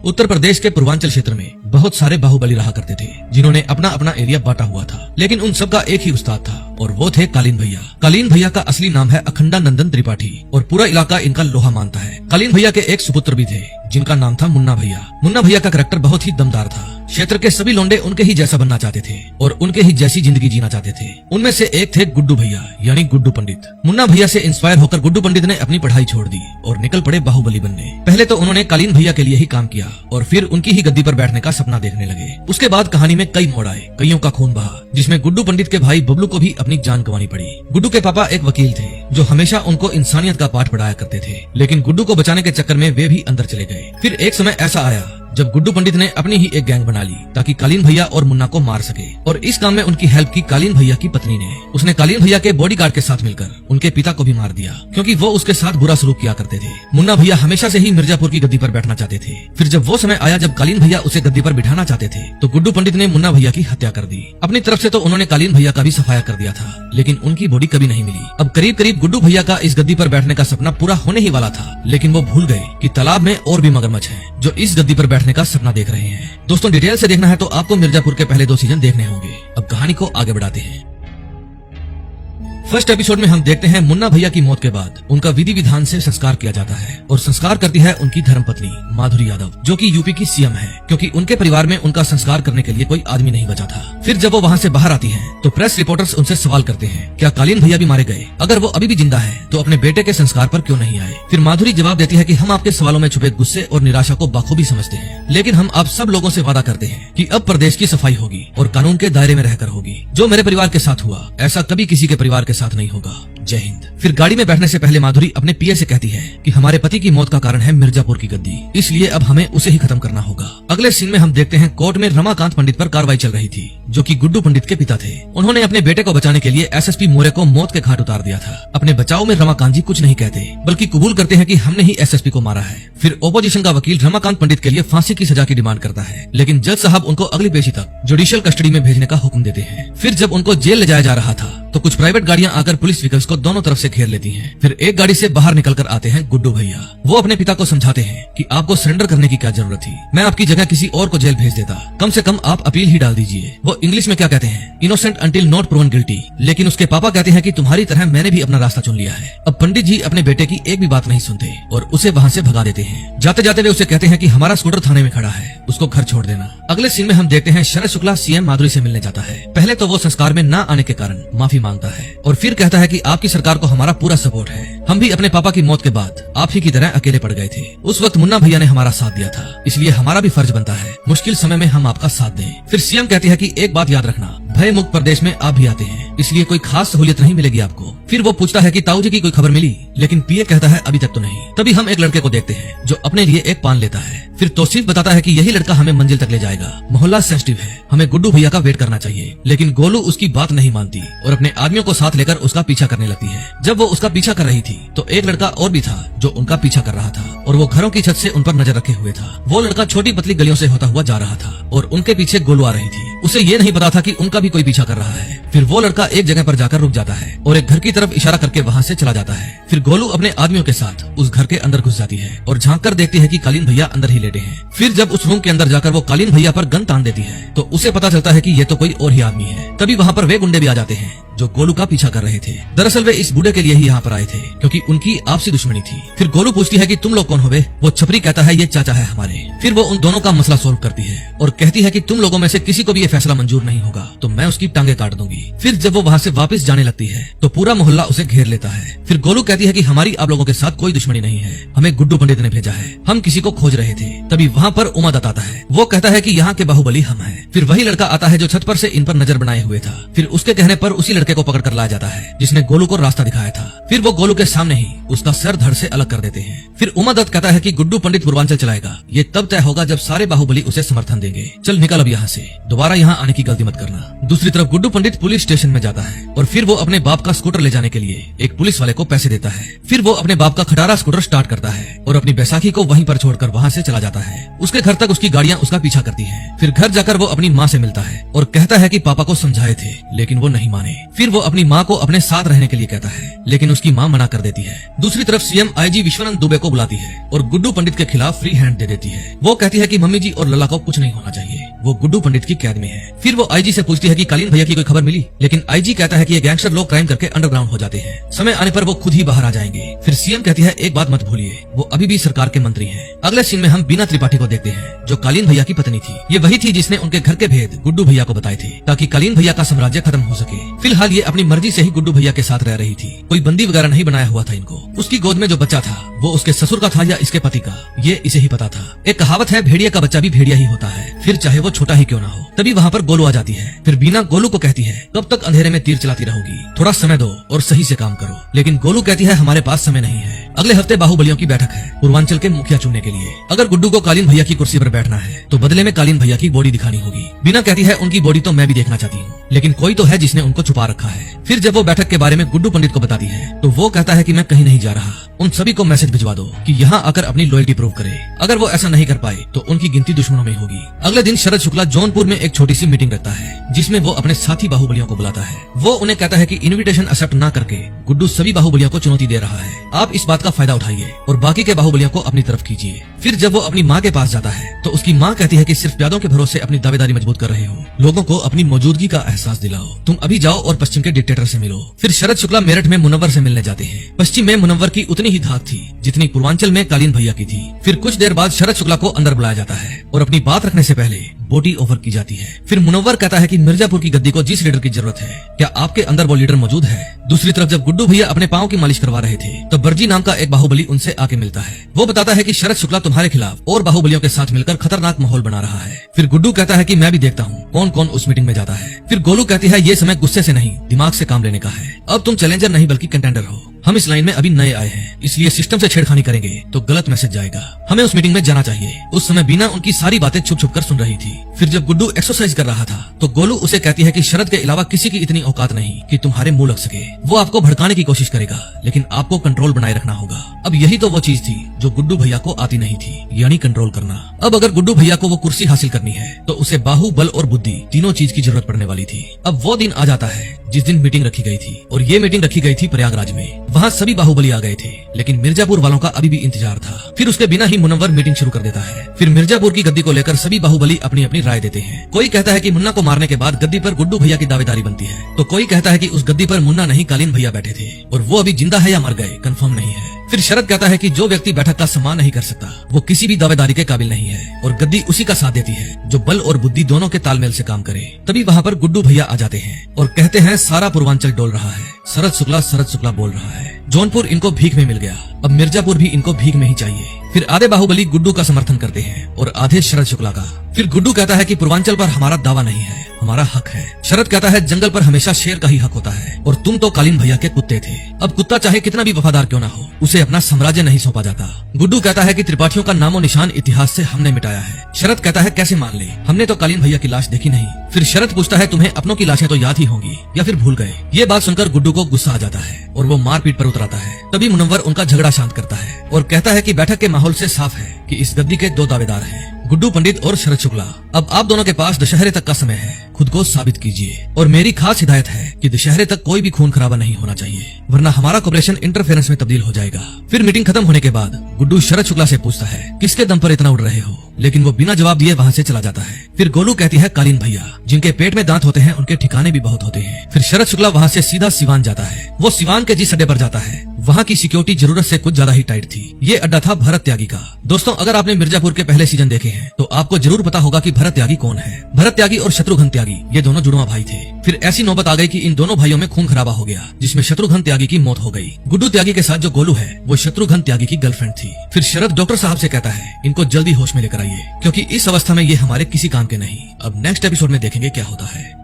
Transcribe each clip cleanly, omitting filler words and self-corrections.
उत्तर प्रदेश के पूर्वांचल क्षेत्र में बहुत सारे बाहुबली रहा करते थे, जिन्होंने अपना अपना एरिया बांटा हुआ था, लेकिन उन सबका एक ही उस्ताद था और वो थे कालीन भैया। कालीन भैया का असली नाम है अखंडानंदन त्रिपाठी और पूरा इलाका इनका लोहा मानता है। कालीन भैया के एक सुपुत्र भी थे जिनका नाम था मुन्ना भैया। मुन्ना भैया का करैक्टर बहुत ही दमदार था। क्षेत्र के सभी लोंडे उनके ही जैसा बनना चाहते थे और उनके ही जैसी जिंदगी जीना चाहते थे। उनमें से एक थे गुड्डू भैया यानी गुड्डू पंडित। मुन्ना भैया से इंस्पायर होकर गुड्डू पंडित ने अपनी पढ़ाई छोड़ दी और निकल पड़े बाहुबली बनने। पहले तो उन्होंने कालीन भैया के लिए ही काम किया और फिर उनकी ही गद्दी पर बैठने का सपना देखने लगे। उसके बाद कहानी में कई मोड़ आए, कईयों का खून बहा, जिसमें गुड्डू पंडित के भाई बबलू को भी अपनी जान गंवानी पड़ी। गुड्डू के पापा एक वकील थे जो हमेशा उनको इंसानियत का पाठ पढ़ाया करते थे, लेकिन गुड्डू को बचाने के चक्कर में वे भी अंदर चले गए। फिर एक समय ऐसा आया जब गुड्डू पंडित ने अपनी ही एक गैंग बना ली ताकि कालीन भैया और मुन्ना को मार सके, और इस काम में उनकी हेल्प की कालीन भैया की पत्नी ने। उसने कालीन भैया के बॉडीगार्ड के साथ मिलकर उनके पिता को भी मार दिया क्योंकि वो उसके साथ बुरा सलूक किया करते थे। मुन्ना भैया हमेशा से ही मिर्जापुर की गद्दी पर बैठना चाहते थे। फिर जब वो समय आया जब कालीन भैया उसे गद्दी पर बिठाना चाहते थे तो गुड्डू पंडित ने मुन्ना भैया की हत्या कर दी। अपनी तरफ से तो उन्होंने कालीन भैया का भी सफाया कर दिया था, लेकिन उनकी बॉडी कभी नहीं मिली। अब करीब करीब गुड्डू भैया का इस गद्दी पर बैठने का सपना पूरा होने ही वाला था, लेकिन वो भूल गए कि तालाब में और भी मगरमच्छ हैं जो इस गद्दी पर बैठने का सपना देख रहे हैं। दोस्तों, डिटेल से देखना है तो आपको मिर्जापुर के पहले 2 सीजन देखने होंगे। अब कहानी को आगे बढ़ाते हैं। फर्स्ट एपिसोड में हम देखते हैं मुन्ना भैया की मौत के बाद उनका विधि विधान से संस्कार किया जाता है और संस्कार करती है उनकी धर्मपत्नी माधुरी यादव, जो कि यूपी की सीएम है, क्योंकि उनके परिवार में उनका संस्कार करने के लिए कोई आदमी नहीं बचा था। फिर जब वो वहाँ से बाहर आती हैं, तो प्रेस रिपोर्टर्स उनसे सवाल करते हैं, क्या कालीन भैया भी मारे गए? अगर वो अभी भी जिंदा है तो अपने बेटे के संस्कार पर क्यों नहीं आए? फिर माधुरी जवाब देती है कि हम आपके सवालों में छुपे गुस्से और निराशा को बखूबी समझते हैं, लेकिन हम आप सब लोगों से वादा करते हैं कि अब प्रदेश की सफाई होगी और कानून के दायरे में रहकर होगी। जो मेरे परिवार के साथ हुआ ऐसा कभी किसी के परिवार के साथ नहीं होगा। जय हिंद। फिर गाड़ी में बैठने से पहले माधुरी अपने पीए से कहती है कि हमारे पति की मौत का कारण है मिर्जापुर की गद्दी, इसलिए अब हमें उसे ही खत्म करना होगा। अगले सीन में हम देखते हैं कोर्ट में रमाकांत पंडित पर कार्रवाई चल रही थी, जो कि गुड्डू पंडित के पिता थे। उन्होंने अपने बेटे को बचाने के लिए एसएसपी मोरे को मौत के घाट उतार दिया था। अपने बचाव में रमाकांत जी कुछ नहीं कहते, बल्कि कबूल करते हैं कि हमने ही एसएसपी को मारा है। फिर ओपोजिशन का वकील रमाकांत पंडित के लिए फांसी की सजा की डिमांड करता है, लेकिन जज साहब उनको अगली पेशी तक जुडिशियल कस्टडी में भेजने का हुक्म देते हैं। फिर जब उनको जेल ले जाया जा रहा था तो कुछ प्राइवेट गाड़ियां आकर पुलिस व्हीकल्स को दोनों तरफ से घेर लेती हैं। फिर एक गाड़ी से बाहर निकलकर आते हैं गुड्डू भैया। वो अपने पिता को समझाते हैं कि आपको सरेंडर करने की क्या जरूरत थी, मैं आपकी जगह किसी और को जेल भेज देता, कम से कम आप अपील ही डाल दीजिए। वो इंग्लिश में क्या कहते हैं, innocent until not proven guilty. लेकिन उसके पापा कहते हैं कि तुम्हारी तरह मैंने भी अपना रास्ता चुन लिया है। अब पंडित जी अपने बेटे की एक भी बात नहीं सुनते और उसे वहाँ से भगा देते हैं। जाते जाते वे उसे कहते हैं कि हमारा स्कूटर थाने में खड़ा है, उसको घर छोड़ देना। अगले सीन में हम देखते हैं शरद शुक्ला सीएम माधुरी से मिलने जाता है। पहले तो वो संस्कार में न आने के कारण माफी मांगता है और फिर कहता है कि आपकी सरकार को हमारा पूरा सपोर्ट है। हम भी अपने पापा की मौत के बाद आप ही की तरह अकेले पड़ गए थे। उस वक्त मुन्ना भैया ने हमारा साथ दिया था, इसलिए हमारा भी फर्ज बनता है मुश्किल समय में हम आपका साथ दें। फिर सीएम कहती है कि एक बात याद रखना, भय मुक्त प्रदेश में आप भी आते हैं, इसलिए कोई खास सहूलियत नहीं मिलेगी आपको। फिर वो पूछता है कि ताऊ जी की कोई खबर मिली, लेकिन पीए कहता है अभी तक तो नहीं। तभी हम एक लड़के को देखते हैं जो अपने लिए एक पान लेता है। फिर तौसीफ बताता है कि यही लड़का हमें मंजिल तक ले जाएगा। मोहल्ला सेंसिटिव है, हमें गुड्डू भैया का वेट करना चाहिए। लेकिन गोलू उसकी बात नहीं मानती और अपने आदमियों को साथ लेकर उसका पीछा करने लगती है। जब वो उसका पीछा कर रही थी तो एक लड़का और भी था जो उनका पीछा कर रहा था और वो घरों की छत से उन पर नजर रखे हुए था। वो लड़का छोटी पतली गलियों से होता हुआ जा रहा था और उनके पीछे गोलू आ रही थी। उसे ये नहीं पता था कि उनका भी कोई पीछा कर रहा है। फिर वो लड़का एक जगह पर जाकर रुक जाता है और एक घर की तरफ इशारा करके वहाँ से चला जाता है। फिर गोलू अपने आदमियों के साथ उस घर के अंदर घुस जाती है और झांक कर देखती है कि कालीन भैया अंदर ही लेटे हैं। फिर जब उस रूम के अंदर जाकर वो कालीन भैया पर गन तान देती है तो उसे पता चलता है कि ये तो कोई और ही आदमी है। तभी वहाँ पर वे गुंडे भी आ जाते हैं जो गोलू का पीछा कर रहे थे। दरअसल वे इस बूढ़े के लिए ही यहाँ पर आए थे क्योंकि उनकी आपसी दुश्मनी थी। फिर गोलू पूछती है कि तुम लोग कौन हो बे? वो छपरी कहता है ये चाचा है हमारे। फिर वो उन दोनों का मसला सोल्व करती है और कहती है कि तुम लोगों में से किसी को भी ये फैसला मंजूर नहीं होगा तो मैं उसकी टांगे काट दूंगी। फिर जब वो वहाँ से वापस जाने लगती है तो पूरा मोहल्ला उसे घेर लेता है। फिर गोलू कहती है कि हमारी आप लोगों के साथ कोई दुश्मनी नहीं है, हमें गुड्डू पंडित ने भेजा है, हम किसी को खोज रहे थे। तभी वहाँ पर उमादत्त आता है। वो कहता है कि यहाँ के बाहुबली हम हैं। फिर वही लड़का आता है जो छत पर से इन पर नजर बनाए हुए था। फिर उसके कहने पर उसी लड़के को पकड़ कर लाया जाता है जिसने गोलू को रास्ता दिखाया था। फिर वो गोलू के सामने ही उसका सर धड़ से अलग कर देते हैं। फिर उमादत्त कहता है कि गुड्डू पंडित पूर्वांचल चलाएगा, ये तब तय होगा जब सारे बाहुबली उसे समर्थन देंगे। चल निकल अब यहाँ से, दोबारा यहाँ आने की गलती मत करना। दूसरी तरफ गुड्डू पंडित पुलिस स्टेशन में जाता है और फिर वो अपने बाप का स्कूटर ले जाने के लिए एक पुलिस वाले को पैसे देता है। फिर वो अपने बाप का खटारा स्कूटर स्टार्ट करता है और अपनी बैसाखी को वहीं पर छोड़कर वहाँ से चला जाता है। उसके घर तक उसकी गाड़ियाँ उसका पीछा करती हैं। फिर घर जाकर वो अपनी माँ से मिलता है और कहता है कि पापा को समझाए थे लेकिन वो नहीं माने। फिर वो अपनी माँ को अपने साथ रहने के लिए कहता है, लेकिन उसकी माँ मना कर देती है। दूसरी तरफ सीएम आईजी विश्वानंद दुबे को बुलाती है और गुड्डू पंडित के खिलाफ फ्री हैंड दे देती है। वो कहती है कि मम्मी जी और लल्ला को कुछ नहीं होना चाहिए, वो गुड्डू पंडित की कैद में है। फिर वो आईजी से पूछती है कि कालीन भैया की कोई खबर मिली, लेकिन आईजी कहता है कि ये गैंगस्टर लोग क्राइम करके अंडरग्राउंड हो जाते हैं, समय आने पर वो खुद ही बाहर आ जाएंगे। फिर सीएम कहती है, एक बात मत भूलिए, वो अभी भी सरकार के मंत्री हैं। अगले सीन में हम बीना त्रिपाठी को देखते हैं, जो कालीन भैया की पत्नी थी। ये वही थी जिसने उनके घर के भेद गुड्डू भैया को बताए थे, ताकि कालीन भैया का साम्राज्य खत्म हो सके। फिलहाल ये अपनी मर्जी से ही गुड्डू भैया के साथ रह रही थी, कोई बंदी वगैरह नहीं बनाया हुआ था इनको। उसकी गोद में जो बच्चा था वो उसके ससुर का था या इसके पति का, ये इसे ही पता था। एक कहावत है, भेड़िया का बच्चा भी भेड़िया ही होता है, फिर चाहे वो छोटा ही क्यों ना हो। तभी वहाँ पर गोलू आ जाती है। फिर बीना गोलू को कहती है, कब तक अंधेरे में तीर चलाती रहोगी, थोड़ा समय दो और सही से काम करो। लेकिन गोलू कहती है, हमारे पास समय नहीं है, अगले हफ्ते बाहुबलियों की बैठक है पूर्वांचल के मुखिया चुनने के लिए। अगर गुड्डू को कालीन भैया की कुर्सी पर बैठना है तो बदले में कालीन भैया की बॉडी दिखानी होगी। बीना कहती है, उनकी बॉडी तो मैं भी देखना चाहती हूँ, लेकिन कोई तो है जिसने उनको छुपा रखा है। फिर जब वो बैठक के बारे में गुड्डू पंडित को बताती है तो वो कहता है कि मैं कहीं नहीं जा रहा, उन सभी को मैसेज भिजवा दो कि यहाँ आकर अपनी लॉयल्टी प्रूव करे। अगर वो ऐसा नहीं कर पाए तो उनकी गिनती दुश्मनों में होगी। अगले दिन शरद शुक्ला जौनपुर में एक छोटी सी मीटिंग रखता है, जिसमें वो अपने साथी बाहुबलियों को बुलाता है। वो उन्हें कहता है कि इनविटेशन एक्सेप्ट न करके गुड्डू सभी बाहुबलियों को चुनौती दे रहा है, आप इस बात का फायदा उठाइए और बाकी के बाहुबलियों को अपनी तरफ कीजिए। फिर जब वो अपनी माँ के पास जाता है तो उसकी माँ कहती है कि सिर्फ प्यादों के भरोसे अपनी दावेदारी मजबूत कर रहे हो, लोगों को अपनी मौजूदगी का एहसास दिलाओ, तुम अभी जाओ और पश्चिम के डिक्टेटर से मिलो। फिर शरद शुक्ला मेरठ में मुनव्वर से मिलने जाते हैं। पश्चिम में मुनव्वर की उतनी ही धाक थी जितनी पूर्वांचल में कालीन भैया की थी। फिर कुछ देर बाद शरद शुक्ला को अंदर बुलाया जाता है और अपनी बात रखने से पहले बोटी ओवर की जाती है। फिर मुनव्वर कहता है कि मिर्जापुर की गद्दी को जिस लीडर की जरूरत है, क्या आपके अंदर वो लीडर मौजूद है? दूसरी तरफ जब गुड्डू भैया अपने पाँव की मालिश करवा रहे थे तो बर्जी नाम का एक बाहुबली उनसे आके मिलता है। वो बताता है कि शरद शुक्ला तुम्हारे खिलाफ और बाहुबलियों के साथ मिलकर खतरनाक माहौल बना रहा है। फिर गुड्डू कहता है कि मैं भी देखता हूँ कौन कौन उस मीटिंग में जाता है। फिर गोलू कहती है, ये समय गुस्से से नहीं दिमाग से काम लेने का है, अब तुम चैलेंजर नहीं बल्कि कंटेंडर हो, हम इस लाइन में अभी नए आए हैं, इसलिए सिस्टम से छेड़खानी करेंगे तो गलत मैसेज जाएगा, हमें उस मीटिंग में जाना चाहिए। उस समय बीना उनकी सारी बातें छुप छुप कर सुन रही थी। फिर जब गुड्डू एक्सरसाइज कर रहा था तो गोलू उसे कहती है कि शरद के अलावा किसी की इतनी औकात नहीं कि तुम्हारे मुंह लग सके, वो आपको भड़काने की कोशिश करेगा लेकिन आपको कंट्रोल बनाए रखना होगा। अब यही तो वो चीज थी जो गुड्डू भैया को आती नहीं थी, यानी कंट्रोल करना। अब अगर गुड्डू भैया को वो कुर्सी हासिल करनी है तो उसे बाहु, बल और बुद्धि तीनों चीज की जरूरत पड़ने वाली थी। अब वो दिन आ जाता है जिस दिन मीटिंग रखी गई थी, और ये मीटिंग रखी गई थी प्रयागराज में। वहाँ सभी बाहुबली आ गए थे, लेकिन मिर्जापुर वालों का अभी भी इंतजार था। फिर उसके बिना ही मुनव्वर मीटिंग शुरू कर देता है। फिर मिर्जापुर की गद्दी को लेकर सभी बाहुबली अपनी अपनी राय देते हैं। कोई कहता है कि मुन्ना को मारने के बाद गद्दी पर गुड्डू भैया की दावेदारी बनती है, तो कोई कहता है कि उस गद्दी पर मुन्ना नहीं कालीन भैया बैठे थे और वो अभी जिंदा है या मर गए कंफर्म नहीं है। फिर शरद कहता है कि जो व्यक्ति बैठक का सम्मान नहीं कर सकता वो किसी भी दावेदारी के काबिल नहीं है, और गद्दी उसी का साथ देती है जो बल और बुद्धि दोनों के तालमेल से काम करे। तभी वहाँ पर गुड्डू भैया आ जाते हैं और कहते हैं, सारा पूर्वांचल डोल रहा है, शरद शुक्ला बोल रहा है, जौनपुर इनको भीख में मिल गया, अब मिर्जापुर भी इनको भीख में ही चाहिए। फिर आधे बाहुबली गुड्डू का समर्थन करते हैं और आधे शरद शुक्ला का। फिर गुड्डू कहता है कि पूर्वांचल पर हमारा दावा नहीं है, हमारा हक है। शरद कहता है, जंगल पर हमेशा शेर का ही हक होता है और तुम तो कालीन भैया के कुत्ते थे, अब कुत्ता चाहे कितना भी वफादार क्यों ना हो उसे अपना साम्राज्य नहीं सौंपा जाता। गुड्डू कहता है कि त्रिपाठियों का नामो निशान इतिहास से हमने मिटाया है। शरद कहता है, कैसे मान ले, हमने तो कालीन भैया की लाश देखी नहीं। फिर शरद पूछता है, तुम्हें अपनों की लाशें तो याद ही होंगी या फिर भूल गए? ये बात सुनकर गुड्डू को गुस्सा आ जाता है और वो मारपीट पर उतराता है। तभी मुनव्वर उनका झगड़ा शांत करता है और कहता है कि बैठक के माहौल से साफ है कि इस गद्दी के दो दावेदार हैं, गुड्डू पंडित और शरद शुक्ला। अब आप दोनों के पास दशहरे तक का समय है, खुद को साबित कीजिए, और मेरी खास हिदायत है कि दशहरे तक कोई भी खून खराबा नहीं होना चाहिए, वरना हमारा कॉपरेशन इंटरफेरेंस में तब्दील हो जाएगा। फिर मीटिंग खत्म होने के बाद गुड्डू शरद शुक्ला से पूछता है, किसके दम पर इतना उड़ रहे हो, लेकिन वो बिना जवाब दिए वहाँ से चला जाता है। फिर गोलू कहती है, कालीन भैया, जिनके पेट में दांत होते हैं उनके ठिकाने भी बहुत होते हैं। फिर शरद शुक्ला वहाँ से सीधा सिवान जाता है। वो सिवान के जिस अड्डे पर जाता है वहाँ की सिक्योरिटी जरूरत से कुछ ज्यादा ही टाइट थी। ये अड्डा था भरत त्यागी का। दोस्तों, अगर आपने मिर्जापुर के पहले सीजन देखे हैं तो आपको जरूर पता होगा कि भरत त्यागी कौन है। भरत त्यागी और शत्रुघ्न त्यागी ये दोनों जुड़वा भाई थे। फिर ऐसी नौबत आ गई कि इन दोनों भाइयों में खून खराबा हो गया, जिसमें शत्रुघ्न त्यागी की मौत हो गई। गुड्डू त्यागी के साथ जो गोलू है वो शत्रुघ्न त्यागी की गर्लफ्रेंड थी। फिर शरद डॉक्टर साहब से कहता है, इनको जल्दी होश में लेकर आइए, क्योंकि इस अवस्था में ये हमारे किसी काम के नहीं। अब नेक्स्ट एपिसोड में देखेंगे क्या होता है।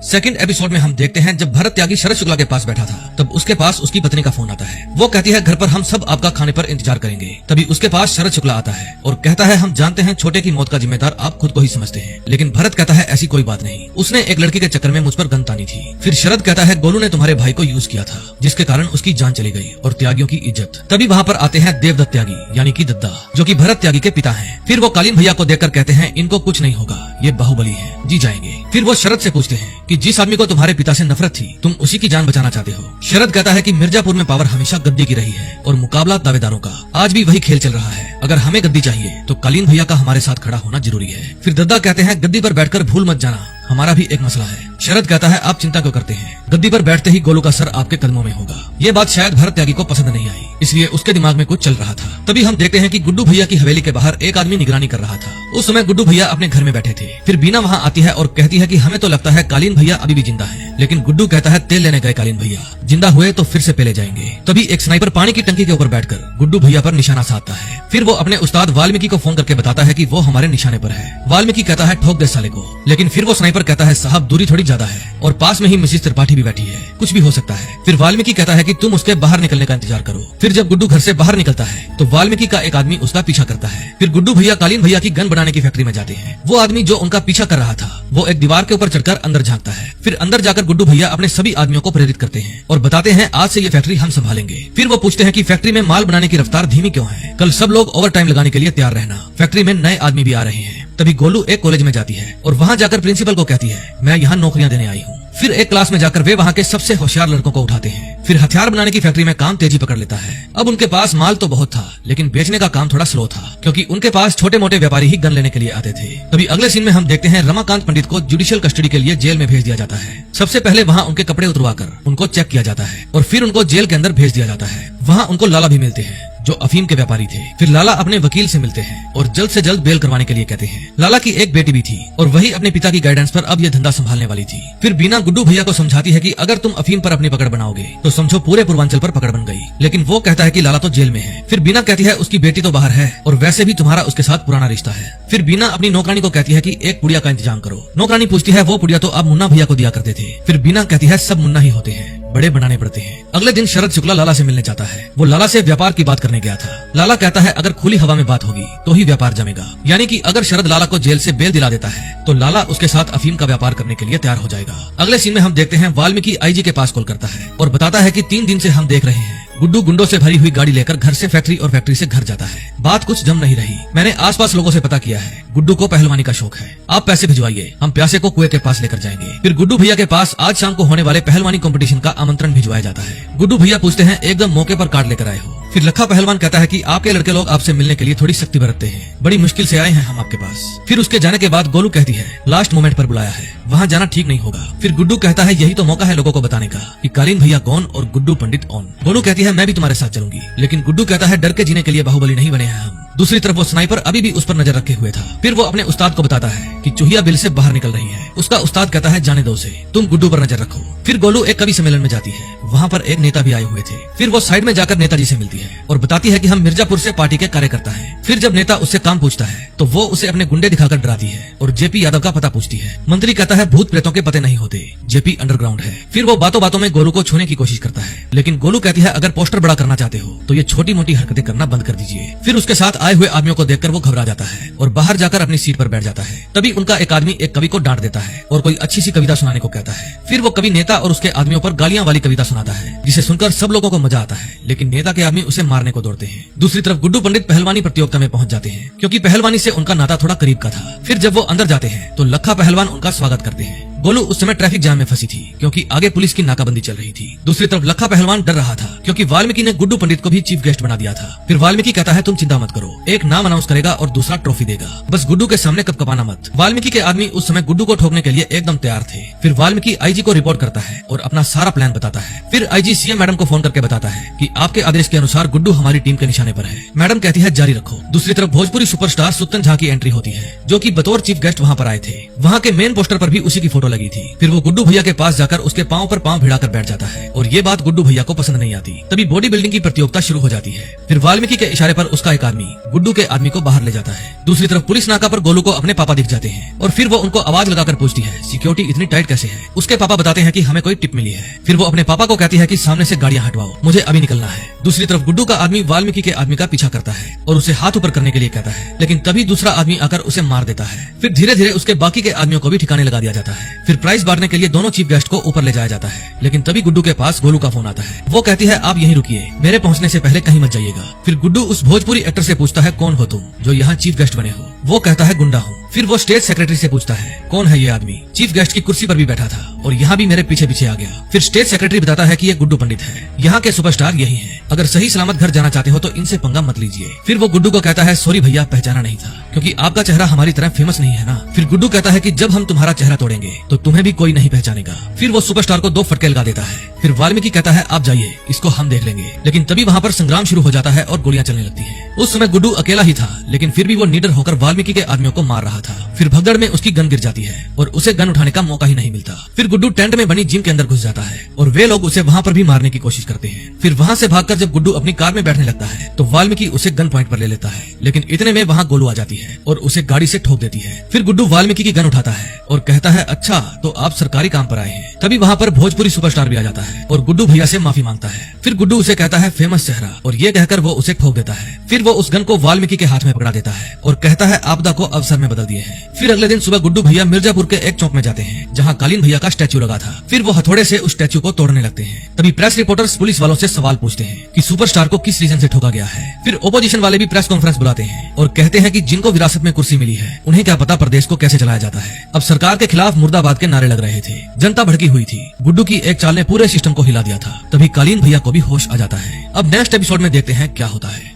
सेकंड एपिसोड में हम देखते हैं जब भरत त्यागी शरद शुक्ला के पास बैठा था तब उसके पास उसकी पत्नी का फोन आता है। वो कहती है, घर पर हम सब आपका खाने पर इंतजार करेंगे। तभी उसके पास शरद शुक्ला आता है और कहता है, हम जानते हैं छोटे की मौत का जिम्मेदार आप खुद को ही समझते हैं, लेकिन भरत कहता है, ऐसी कोई बात नहीं, उसने एक लड़की के चक्कर में मुझ पर गन तानी थी। फिर शरद कहता है, गोलू ने तुम्हारे भाई को यूज किया था, जिसके कारण उसकी जान चली गई और त्यागियों की इज्जत। तभी वहाँ पर आते हैं देवदत्त त्यागी यानी कि दद्दा, जो कि भरत त्यागी के पिता हैं। फिर वो कालीन भैया को देखकर कहते हैं इनको कुछ नहीं होगा, ये बाहुबली है, जी जाएंगे। फिर वो शरद से पूछते हैं कि जिस आदमी को तुम्हारे पिता से नफरत थी तुम उसी की जान बचाना चाहते हो। शरद कहता है कि मिर्जापुर में पावर हमेशा गद्दी की रही है और मुकाबला दावेदारों का, आज भी वही खेल चल रहा है। अगर हमें गद्दी चाहिए तो कालीन भैया का हमारे साथ खड़ा होना जरूरी है। फिर दद्दा कहते हैं गद्दी पर बैठकर भूल मत जाना, हमारा भी एक मसला है। शरद कहता है आप चिंता क्यों करते हैं, गद्दी पर बैठते ही गोलू का सर आपके कदमों में होगा। ये बात शायद भरत त्यागी को पसंद नहीं आई, इसलिए उसके दिमाग में कुछ चल रहा था। तभी हम देखते हैं कि गुड्डू भैया की हवेली के बाहर एक आदमी निगरानी कर रहा था। उस समय गुड्डू भैया अपने घर में बैठे थे। फिर बीना वहाँ आती है और कहती है कि हमें तो लगता है कालीन भैया अभी भी जिंदा है, लेकिन गुड्डू कहता है तेल लेने गए कालीन भैया, जिंदा हुए तो फिर से पेले जाएंगे। तभी एक स्नाइपर पानी की टंकी के ऊपर बैठकर गुड्डू भैया पर निशाना साधता है। फिर वो अपने उस्ताद वाल्मीकि को फोन करके बताता है कि वो हमारे निशाने पर है। वाल्मीकि कहता है ठोक दे साले को, लेकिन फिर वो स्नाइपर कहता है साहब दूरी थोड़ी ज्यादा है और पास में ही मिसेस त्रिपाठी भी बैठी है, कुछ भी हो सकता है। फिर वाल्मीकि कहता है कि तुम उसके बाहर निकलने का इंतजार करो। फिर जब गुड्डू घर से बाहर निकलता है तो वाल्मीकि का एक आदमी उसका पीछा करता है। फिर गुड्डू भैया कालीन भैया की गन बनाने की फैक्ट्री में जाते हैं। वो आदमी जो उनका पीछा कर रहा था वो एक दीवार के ऊपर चढ़कर अंदर झांकता है। फिर अंदर जाकर गुड्डू भैया अपने सभी आदमियों को प्रेरित करते हैं और बताते हैं आज से ये फैक्ट्री हम संभालेंगे। फिर वो पूछते हैं कि फैक्ट्री में माल बनाने की रफ्तार धीमी क्यों है, कल सब लोग ओवर टाइम लगाने के लिए तैयार रहना, फैक्ट्री में नए आदमी भी आ रहे हैं। तभी गोलू एक कॉलेज में जाती है और वहाँ जाकर प्रिंसिपल को कहती है मैं यहाँ नौकरियाँ देने आई हूँ। फिर एक क्लास में जाकर वे वहाँ के सबसे होशियार लड़कों को उठाते हैं। फिर हथियार बनाने की फैक्ट्री में काम तेजी पकड़ लेता है। अब उनके पास माल तो बहुत था, लेकिन बेचने का काम थोड़ा स्लो था, क्योंकि उनके पास छोटे मोटे व्यापारी ही गन लेने के लिए आते थे। तभी अगले सीन में हम देखते हैं रमाकांत पंडित को जुडिशियल कस्टडी के लिए जेल में भेज दिया जाता है। सबसे पहले वहाँ उनके कपड़े उतरवाकर उनको चेक किया जाता है और फिर उनको जेल के अंदर भेज दिया जाता है। वहाँ उनको लाला भी मिलते हैं जो अफीम के व्यापारी थे। फिर लाला अपने वकील से मिलते हैं और जल्द से जल्द बेल करवाने के लिए कहते हैं। लाला की एक बेटी भी थी और वही अपने पिता की गाइडेंस पर अब ये धंधा संभालने वाली थी। फिर बीना गुड्डू भैया को समझाती है कि अगर तुम अफीम पर अपनी पकड़ बनाओगे तो समझो पूरे पूर्वांचल पर पकड़ बन गई, लेकिन वो कहता है कि लाला तो जेल में है। फिर बीना कहती है उसकी बेटी तो बाहर है और वैसे भी तुम्हारा उसके साथ पुराना रिश्ता है। फिर बीना अपनी नौकरानी को कहती है कि एक पुड़िया का इंतजाम करो। नौकरानी पूछती है वो पुड़िया तो आप मुन्ना भैया को दिया करते थे। फिर बीना कहती है सब मुन्ना ही होते हैं, बड़े बनाने पड़ते हैं। अगले दिन शरद शुक्ला लाला से मिलने जाता है। वो लाला से व्यापार की बात करने गया था। लाला कहता है अगर खुली हवा में बात होगी तो ही व्यापार जमेगा, यानी कि अगर शरद लाला को जेल से बेल दिला देता है तो लाला उसके साथ अफीम का व्यापार करने के लिए तैयार हो जाएगा। अगले सीन में हम देखते हैं वाल्मीकि आईजी के पास कॉल करता है और बताता है कि 3 दिन से हम देख रहे हैं गुड्डू गुंडों से भरी हुई गाड़ी लेकर घर से फैक्ट्री और फैक्ट्री से घर जाता है। बात कुछ जम नहीं रही। मैंने आसपास लोगों से पता किया है गुड्डू को पहलवानी का शौक है, आप पैसे भिजवाइए, हम प्यासे को कुएं के पास लेकर जाएंगे। फिर गुड्डू भैया के पास आज शाम को होने वाले पहलवानी कंपटीशन का आमंत्रण भिजवाया जाता है। गुड्डू भैया पूछते हैं एकदम मौके पर कार्ड लेकर आए हो। फिर लखा पहलवान कहता है कि आपके लड़के लोग आपसे मिलने के लिए थोड़ी सख्ती बरतते हैं, बड़ी मुश्किल से आए हैं हम आपके पास। फिर उसके जाने के बाद गोलू कहती है लास्ट मोमेंट पर बुलाया है, वहाँ जाना ठीक नहीं होगा। फिर गुड्डू कहता है यही तो मौका है लोगों को बताने का कि कालीन भैया कौन और गुड्डू पंडित कौन। गोलू कहती है मैं भी तुम्हारे साथ चलूंगी, लेकिन गुड्डू कहता है डर के जीने के लिए बाहुबली नहीं बने हैं हम। दूसरी तरफ वो स्नाइपर अभी भी उस पर नजर रखे हुए था। फिर वो अपने उस्ताद को बताता है कि चूहिया बिल से बाहर निकल रही है। उसका उस्ताद कहता है जाने दो उसे, तुम गुड्डू पर नजर रखो। फिर गोलू एक कवि सम्मेलन में जाती है, वहाँ पर एक नेता भी आए हुए थे। फिर वो साइड में जाकर नेताजी से मिलती है और बताती है कि हम मिर्जापुर से पार्टी के कार्यकर्ता हैं। फिर जब नेता उससे काम पूछता है तो वो उसे अपने गुंडे दिखाकर डराती है और जेपी यादव का पता पूछती है। मंत्री कहता है भूत प्रेतों के पते नहीं होते, जेपी अंडरग्राउंड है। फिर वो बातों बातों में गोलू को छूने की कोशिश करता है, लेकिन गोलू कहती है अगर पोस्टर बड़ा करना चाहते हो तो ये छोटी मोटी हरकतें करना बंद कर दीजिए। फिर उसके साथ आए हुए आदमियों को देखकर वो घबरा जाता है और बाहर जाकर अपनी सीट पर बैठ जाता है। तभी उनका एक आदमी एक कवि को डांट देता है और कोई अच्छी सी कविता सुनाने को कहता है। फिर वो कवि नेता और उसके आदमियों पर गालियां वाली कविता सुनाता है, जिसे सुनकर सब लोगों को मजा आता है, लेकिन नेता के आदमी उसे मारने को दौड़ते हैं। दूसरी तरफ गुड्डू पंडित पहलवानी प्रतियोगिता में पहुंच जाते हैं, क्योंकि पहलवानी से उनका नाता थोड़ा करीब का था। फिर जब वो अंदर जाते हैं तो लखा पहलवान उनका स्वागत करते हैं। गोलू उस समय ट्रैफिक जाम में फंसी थी, क्योंकि आगे पुलिस की नाकाबंदी चल रही थी। दूसरी तरफ लखा पहलवान डर रहा था, क्योंकि वाल्मीकि ने गुड्डू पंडित को भी चीफ गेस्ट बना दिया था। फिर वाल्मीकि कहता है तुम चिंता मत करो, एक नाम अनाउंस करेगा और दूसरा ट्रॉफी देगा, बस गुड्डू के सामने कपकपाना मत। वाल्मीकि के आदमी उस समय गुड्डू को ठोकने के लिए एकदम तैयार थे। फिर वाल्मीकि आईजी को रिपोर्ट करता है और अपना सारा प्लान बताता है। फिर आईजी सीएम मैडम को फोन करके बताता है कि आपके आदेश के अनुसार गुड्डू हमारी टीम के निशाने पर है। मैडम कहती है जारी रखो। दूसरी तरफ भोजपुरी सुपरस्टार सुत्तन झा की एंट्री होती है, जो कि बतौर चीफ गेस्ट वहाँ पर आए थे। वहाँ के मेन पोस्टर पर भी उसी की फोटो लगी थी। फिर वो गुड्डू भैया के पास जाकर उसके पांव पर पांव भिड़ाकर बैठ जाता है और ये बात गुड्डू भैया को पसंद नहीं आती। तभी बॉडी बिल्डिंग की प्रतियोगिता शुरू हो जाती है। फिर वाल्मीकि के इशारे पर उसका एक आदमी गुड्डू के आदमी को बाहर ले जाता है। दूसरी तरफ पुलिस नाका पर गोलू को अपने पापा दिख जाते हैं और फिर वो उनको आवाज लगाकर पूछती है सिक्योरिटी इतनी टाइट कैसे है। उसके पापा बताते हैं कि हमें कोई टिप मिली है। फिर वो अपने पापा को कहती है कि सामने से गाड़ियां हटवाओ, मुझे अभी निकलना है। दूसरी तरफ गुड्डू का आदमी वाल्मीकि के आदमी का पीछा करता है और उसे हाथ ऊपर करने के लिए कहता है, लेकिन तभी दूसरा आदमी आकर उसे मार देता है। फिर धीरे धीरे उसके बाकी के आदमियों को भी ठिकाने लगा दिया जाता है। फिर प्राइज बांटने के लिए दोनों चीफ गेस्ट को ऊपर ले जाया जाता है, लेकिन तभी गुड्डू के पास गोलू का फोन आता है। वो कहती है आप यहीं रुकिए, मेरे पहुंचने से पहले कहीं मत जाइएगा। फिर गुड्डू उस भोजपुरी एक्टर से पूछता है कौन हो तुम जो यहाँ चीफ गेस्ट बने हो। वो कहता है गुंडा हूँ। फिर वो स्टेज सेक्रेटरी से पूछता है कौन है ये आदमी, चीफ गेस्ट की कुर्सी पर भी बैठा था और यहाँ भी मेरे पीछे पीछे आ गया। फिर स्टेज सेक्रेटरी बताता है कि ये गुड्डू पंडित है, यहाँ के सुपरस्टार यही हैं। अगर सही सलामत घर जाना चाहते हो तो इनसे पंगा मत लीजिए। फिर वो गुड्डू को कहता है सॉरी भैया, पहचाना नहीं था, क्योंकि आपका चेहरा हमारी तरह फेमस नहीं है ना। फिर गुड्डू कहता है कि जब हम तुम्हारा चेहरा तोड़ेंगे तो तुम्हें भी कोई नहीं पहचानेगा। फिर वो सुपरस्टार को 2 फटके लगा देता है। फिर वाल्मीकि कहता है आप जाइए, इसको हम देख लेंगे। लेकिन तभी वहाँ पर संग्राम शुरू हो जाता है और गोलियां चलने लगती है। उस समय गुड्डू अकेला ही था, लेकिन फिर भी वो निडर होकर वाल्मीकि के आदमियों को मार रहा था। फिर भगदड़ में उसकी गन गिर जाती है और उसे गन उठाने का मौका ही नहीं मिलता। फिर गुड्डू टेंट में बनी जिम के अंदर घुस जाता है और वे लोग उसे वहाँ पर भी मारने की कोशिश करते हैं। फिर वहाँ से भागकर जब गुड्डू अपनी कार में बैठने लगता है तो वाल्मीकि उसे गन पॉइंट पर ले लेता है, लेकिन इतने में वहाँ गोलू आ जाती है और उसे गाड़ी से ठोक देती है। फिर गुड्डू वाल्मीकि की गन उठाता है और कहता है अच्छा तो आप सरकारी काम पर आए हैं। तभी वहाँ पर भोजपुरी सुपरस्टार भी आ जाता है और गुड्डू भैया से माफी मांगता है। फिर गुड्डू उसे कहता है फेमस चेहरा और ये कहकर वो उसे ठोक देता है। फिर वो उस गन को वाल्मीकि के हाथ में पकड़ा देता है और कहता है आपदा को अवसर में बदल दिए हैं। फिर अगले दिन सुबह गुड्डू भैया मिर्जापुर के एक चौक में जाते हैं जहाँ कालीन भैया का स्टैचू लगा था। फिर वो हथौड़े से उस स्टैचू को तोड़ने लगते हैं। तभी प्रेस रिपोर्टर्स पुलिस वालों से सवाल पूछते हैं कि सुपरस्टार को किस रीजन से ठोका गया है। फिर ओपोजिशन वाले भी प्रेस कॉन्फ्रेंस बुलाते हैं और कहते हैं कि जिनको विरासत में कुर्सी मिली है उन्हें क्या पता प्रदेश को कैसे चलाया जाता है। अब सरकार के खिलाफ मुर्दाबाद के नारे लग रहे थे, जनता भड़की हुई थी। गुड्डू की एक चाल ने पूरे सिस्टम को हिला दिया था। तभी कालीन भैया को भी होश आ जाता है। अब नेक्स्ट एपिसोड में देखते हैं क्या होता है।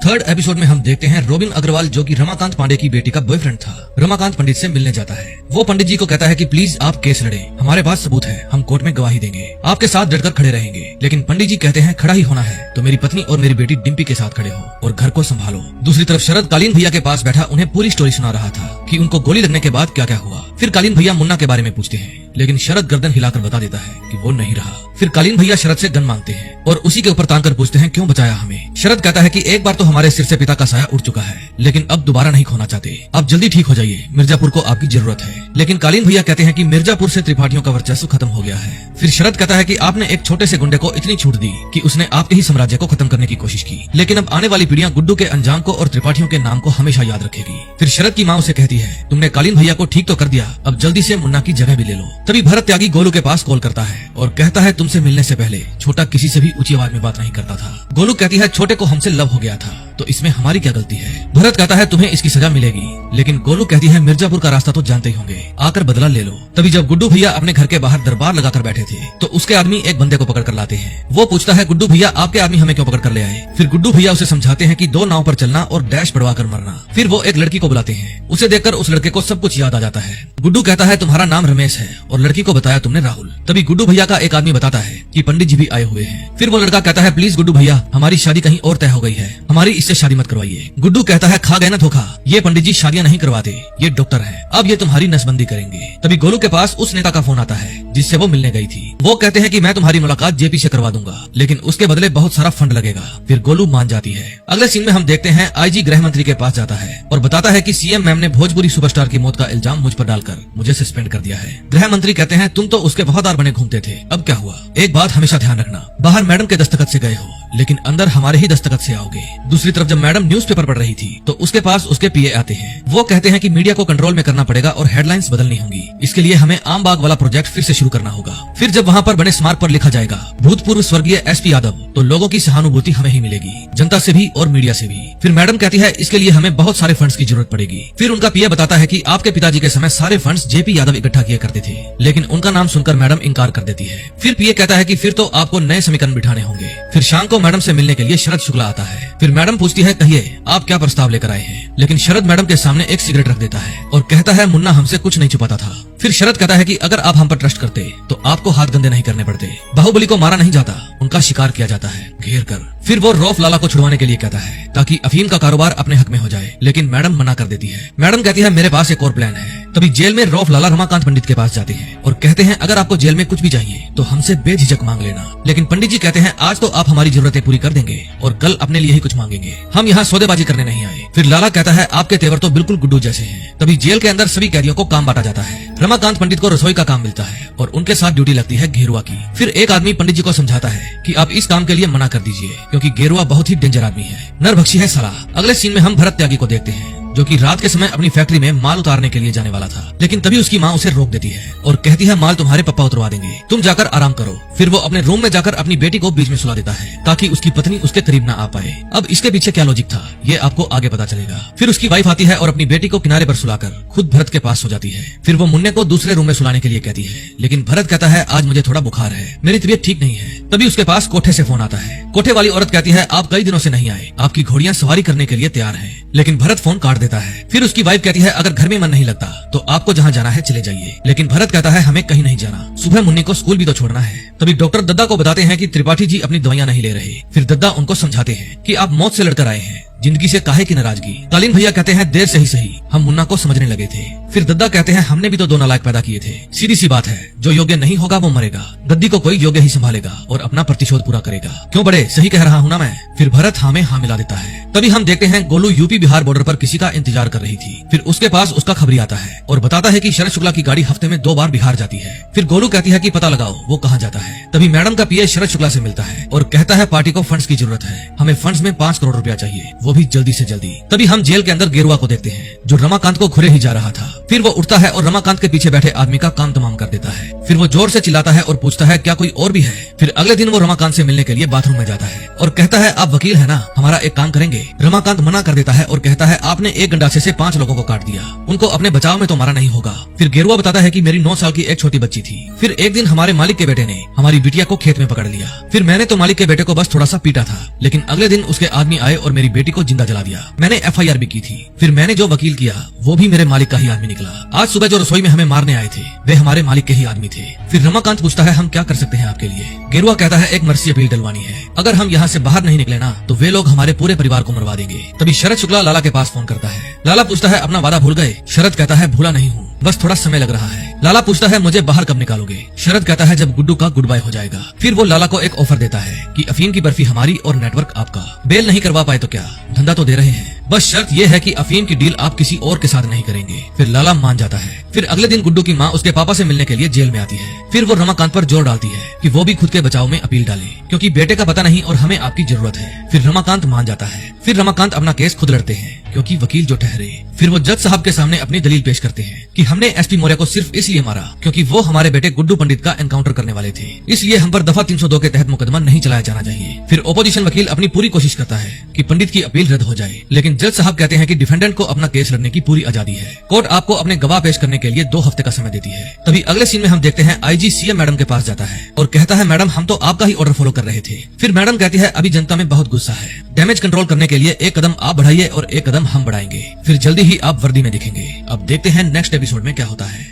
थर्ड एपिसोड में हम देखते हैं रोबिन अग्रवाल जो कि रमाकांत पांडे की बेटी का बॉयफ्रेंड था, रमाकांत पंडित से मिलने जाता है। वो पंडित जी को कहता है कि प्लीज आप केस लड़े, हमारे पास सबूत है, हम कोर्ट में गवाही देंगे, आपके साथ डटकर खड़े रहेंगे। लेकिन पंडित जी कहते हैं खड़ा ही होना है तो मेरी पत्नी और मेरी बेटी डिम्पी के साथ खड़े हो और घर को संभालो। दूसरी तरफ शरद कालीन भैया के पास बैठा उन्हें पूरी स्टोरी सुना रहा था कि उनको गोली लगने के बाद क्या क्या हुआ। फिर कालीन भैया मुन्ना के बारे में पूछते हैं, लेकिन शरद गर्दन हिलाकर बता देता है कि वो नहीं रहा। फिर कालीन भैया शरद से गन मांगते हैं और उसी के ऊपर तान कर पूछते हैं क्यों बचाया हमें। शरद कहता है कि एक बार तो हमारे सिर से पिता का साया उड़ चुका है, लेकिन अब दोबारा नहीं खोना चाहते, आप जल्दी ठीक हो जाइए, मिर्जापुर को आपकी जरूरत है। लेकिन कालीन भैया कहते हैं कि मिर्जापुर से त्रिपाठियों का वर्चस्व खत्म हो गया है। फिर शरद कहता है कि आपने एक छोटे से गुंडे को इतनी छूट दी कि उसने आपके ही साम्राज्य को खत्म करने की कोशिश की, लेकिन अब आने वाली पीढ़ियां गुड्डू के अंजाम को और त्रिपाठियों के नाम को हमेशा याद रखेगी। फिर शरद की माँ उसे कहती है तुमने कालीन भैया को ठीक तो कर दिया, अब जल्दी से मुन्ना की जगह भी ले लो। तभी भरत त्यागी गोलू के पास कॉल करता है और कहता है तुमसे मिलने से पहले छोटा किसी से भी ऊंची आवाज में बात नहीं करता था। गोलू कहती है छोटे को हमसे लव हो गया था तो इसमें हमारी क्या गलती है। भरत कहता है तुम्हें इसकी सजा मिलेगी, लेकिन गोलू कहती है मिर्जापुर का रास्ता तो जानते ही होंगे, आकर बदला ले लो। तभी जब गुड्डू भैया अपने घर के बाहर दरबार लगाकर बैठे थे तो उसके आदमी एक बंदे को पकड़ कर लाते हैं। वो पूछता है गुड्डू भैया आपके आदमी हमें क्यों पकड़ कर ले आए। फिर गुड्डू भैया उसे समझाते हैं कि 2 नाव पर चलना और डैश पड़वा कर मरना। फिर वो एक लड़की को बुलाते हैं, उसे देखकर उस लड़के को सब कुछ याद आ जाता है। गुड्डू कहता है तुम्हारा नाम रमेश है और लड़की को बताया तुमने राहुल। तभी गुड्डू भैया का एक आदमी बताता है कि पंडित जी भी आए हुए हैं। फिर वो लड़का कहता है प्लीज गुड्डू भैया हमारी शादी कहीं और तय हो गई है, हमारी इससे शादी मत करवाइए। गुड्डू कहता है खा गए ना धोखा, ये पंडित जी शादियां नहीं करवाते, ये डॉक्टर है, अब ये तुम्हारी नसबंदी करेंगे। तभी गोलू के पास उस नेता का फोन आता है जिससे वो मिलने गई थी। वो कहते हैं कि मैं तुम्हारी मुलाकात जेपी से करवा दूंगा, लेकिन उसके बदले बहुत सारा फंड लगेगा। फिर गोलू मान जाती है। अगले सीन में हम देखते हैं आईजी गृह मंत्री के पास जाता है और बताता है कि सीएम मैम ने भोजपुरी सुपरस्टार की मौत का इल्जाम मुझ पर डालकर मुझे सस्पेंड कर दिया है। गृह मंत्री कहते हैं तुम तो उसके वफादार बने घूमते थे, अब क्या हुआ। एक बात हमेशा ध्यान रखना, बाहर मैडम के दस्तखत से गए हो लेकिन अंदर हमारे ही दस्तखत से आओगे। दूसरी तरफ जब मैडम न्यूज़पेपर पढ़ रही थी तो उसके पास उसके पीए आते हैं। वो कहते हैं कि मीडिया को कंट्रोल में करना पड़ेगा और हेडलाइंस बदलनी होंगी, इसके लिए हमें आम बाग वाला प्रोजेक्ट फिर से शुरू करना होगा। फिर जब वहाँ पर बने स्मारक पर लिखा जाएगा भूतपूर्व स्वर्गीय एसपी यादव तो लोगों की सहानुभूति हमें ही मिलेगी, जनता से भी और मीडिया से भी। फिर मैडम कहती है इसके लिए हमें बहुत सारे फंड्स की जरूरत पड़ेगी। फिर उनका पीए बताता है कि आपके पिताजी के समय सारे फंड्स जेपी यादव इकट्ठा किया करते थे, लेकिन उनका नाम सुनकर मैडम इनकार कर देती है। फिर पीए कहता है कि फिर तो आपको नए समीकरण बिठाने होंगे। फिर शाम को मैडम से मिलने के लिए शरद शुक्ला आता है। फिर मैडम पूछती है कहिए आप क्या प्रस्ताव लेकर आए हैं, लेकिन शरद मैडम के सामने एक सिगरेट रख देता है और कहता है मुन्ना हमसे कुछ नहीं छुपाता था। फिर शरद कहता है कि अगर आप हम पर ट्रस्ट करते तो आपको हाथ गंदे नहीं करने पड़ते। बाहुबली को मारा नहीं जाता, उनका शिकार किया जाता है घेर कर। फिर वो रौफ लाला को छुड़वाने के लिए कहता है ताकि अफीम का कारोबार अपने हक में हो जाए, लेकिन मैडम मना कर देती है। मैडम कहती है मेरे पास एक और प्लान है। तभी जेल में रौफ लाला रमाकांत पंडित के पास जाते हैं और कहते हैं अगर आपको जेल में कुछ भी चाहिए तो हमसे बेझिझक मांग लेना। लेकिन पंडित जी कहते हैं आज तो आप हमारी जरूरतें पूरी कर देंगे और कल अपने लिए ही कुछ मांगेंगे, हम यहाँ सौदेबाजी करने नहीं आए। फिर लाला कहता है आपके तेवर तो बिल्कुल गुड्डू जैसे हैं। तभी जेल के अंदर सभी कैदियों को काम बांटा जाता है। रमाकांत पंडित को रसोई का काम मिलता है और उनके साथ ड्यूटी लगती है घेरुआ की। फिर एक आदमी पंडित जी को समझाता है कि आप इस काम के लिए मना कर दीजिए क्योंकि घेरुआ बहुत ही डेंजर आदमी है, नरभक्षी है साला। अगले सीन में हम भरत त्यागी को देखते हैं जो कि रात के समय अपनी फैक्ट्री में माल उतारने के लिए जाने वाला था। लेकिन तभी उसकी माँ उसे रोक देती है और कहती है माल तुम्हारे पापा उतरवा देंगे, तुम जाकर आराम करो। फिर वो अपने रूम में जाकर अपनी बेटी को बीच में सुला देता है ताकि उसकी पत्नी उसके करीब ना आ पाए। अब इसके पीछे क्या लॉजिक था ये आपको आगे पता चलेगा। फिर उसकी वाइफ आती है और अपनी बेटी को किनारे पर सुलाकर खुद भरत के पास सो जाती है। फिर वो मुन्ने को दूसरे रूम में सुलाने के लिए कहती है, लेकिन भरत कहता है आज मुझे थोड़ा बुखार है, मेरी तबीयत ठीक नहीं है। तभी उसके पास कोठे से फोन आता है। कोठे वाली औरत कहती है आप कई दिनों से नहीं आए, आपकी घोड़ियां सवारी करने के लिए तैयार हैं। लेकिन भरत फोन काट देता है। फिर उसकी वाइफ कहती है अगर घर में मन नहीं लगता तो आपको जहाँ जाना है चले जाइए। लेकिन भरत कहता है हमें कहीं नहीं जाना, सुबह मुन्नी को स्कूल भी तो छोड़ना है। तभी डॉक्टर दद्दा को बताते हैं कि त्रिपाठी जी अपनी दवाइयां नहीं ले रहे। फिर दद्दा उनको समझाते हैं कि आप मौत से लड़कर आए हैं, जिंदगी से काहे की नाराजगी। कालीन भैया कहते हैं देर से ही सही, हम मुन्ना को समझने लगे थे। फिर दद्दा कहते हैं हमने भी तो 2 नालायक पैदा किए थे, सीधी सी बात है जो योग्य नहीं होगा वो मरेगा, गद्दी को कोई योग्य ही संभालेगा और अपना प्रतिशोध पूरा करेगा। क्यों बड़े सही कह रहा हूँ ना मैं। फिर भरत हाँ में हाँ मिला देता है। तभी हम देखते हैं गोलू यूपी बिहार बॉर्डर पर किसी का इंतजार कर रही थी। फिर उसके पास उसका खबरी आता है और बताता है कि शरद शुक्ला की गाड़ी हफ्ते में 2 बार बिहार जाती है। फिर गोलू कहती है कि पता लगाओ वो कहाँ जाता है। तभी मैडम का पीए शरद शुक्ला से मिलता है और कहता है पार्टी को फंड्स की जरूरत है, हमें फंड्स में 5 करोड़ रुपया चाहिए, वो भी जल्दी से जल्दी। तभी हम जेल के अंदर गेरुआ को देखते हैं जो रमाकांत को घुरे ही जा रहा था। फिर वो उठता है और रमाकांत के पीछे बैठे आदमी का काम तमाम कर देता है। फिर वो जोर से चिल्लाता है और पूछता है क्या कोई और भी है। फिर अगले दिन वो रमाकांत से मिलने के लिए बाथरूम में जाता है और कहता है आप वकील है ना, हमारा एक काम करेंगे। रमाकांत मना कर देता है और कहता है आपने एक गंडासे से 5 लोगों को काट दिया, उनको अपने बचाव में तो मारा नहीं होगा। फिर गेरुआ बताता है कि मेरी 9 साल की एक छोटी बच्ची थी। फिर एक दिन हमारे मालिक के बेटे ने हमारी बिटिया को खेत में पकड़ लिया। फिर मैंने तो मालिक के बेटे को बस थोड़ा सा पीटा था, लेकिन अगले दिन उसके आदमी आए और मेरी बेटी को जिंदा जला दिया। मैंने FIR भी की थी। फिर मैंने जो वकील किया वो भी मेरे मालिक का ही आदमी निकला। आज सुबह जो रसोई में हमें मारने आए थे वे हमारे मालिक के ही आदमी थे। फिर रमाकांत पूछता है हम क्या कर सकते हैं आपके लिए। गेरुआ कहता है एक मर्सी अपील डलवानी है, अगर हम यहाँ से बाहर नहीं निकले ना तो वे लोग हमारे पूरे परिवार को मरवा देंगे। तभी शरद शुक्ला लाला के पास फोन करता है। लाला पूछता है अपना वादा भूल गए। शरद कहता है भूला नहीं हूँ, बस थोड़ा समय लग रहा है। लाला पूछता है मुझे बाहर कब निकालोगे। शरद कहता है जब गुड्डू का गुड बाय हो जाएगा। फिर वो लाला को एक ऑफर देता है कि अफीम की बर्फी हमारी और नेटवर्क आपका, बेल नहीं करवा पाए तो क्या, धंधा तो दे रहे हैं, बस शर्त ये है कि अफीम की डील आप किसी और के साथ नहीं करेंगे। फिर लाला मान जाता है। फिर अगले दिन गुड्डू की माँ उसके पापा से मिलने के लिए जेल में आती है। फिर वो रमाकांत पर जोर डालती है कि वो भी खुद के बचाव में अपील डाले क्योंकि बेटे का पता नहीं और हमें आपकी जरूरत है। फिर रमाकांत मान जाता है। फिर रमाकांत अपना केस खुद लड़ते हैं क्योंकि वकील जो ठहरे। फिर वो जज साहब के सामने अपनी दलील पेश करते हैं कि हमने SP मौर्य को सिर्फ इसलिए मारा क्योंकि वो हमारे बेटे गुड्डू पंडित का एनकाउंटर करने वाले थे, इसलिए हम पर दफा 302 के तहत मुकदमा नहीं चलाया जाना चाहिए। फिर ओपोजिशन वकील अपनी पूरी कोशिश करता है कि पंडित की अपील रद्द हो जाए, लेकिन जज साहब कहते हैं कि डिफेंडेंट को अपना केस लड़ने की पूरी आजादी है, कोर्ट आपको अपने गवाह पेश करने के लिए 2 हफ्ते का समय देती है। तभी अगले सीन में हम देखते हैं IG CM मैडम के पास जाता है और कहता है मैडम हम तो आपका ही ऑर्डर फॉलो कर रहे थे। फिर मैडम कहती है अभी जनता में बहुत गुस्सा है, डैमेज कंट्रोल करने के लिए एक कदम आप बढ़ाइए और एक कदम हम बढ़ाएंगे, फिर जल्दी ही आप वर्दी में दिखेंगे। अब देखते हैं नेक्स्ट एपिसोड में क्या होता है।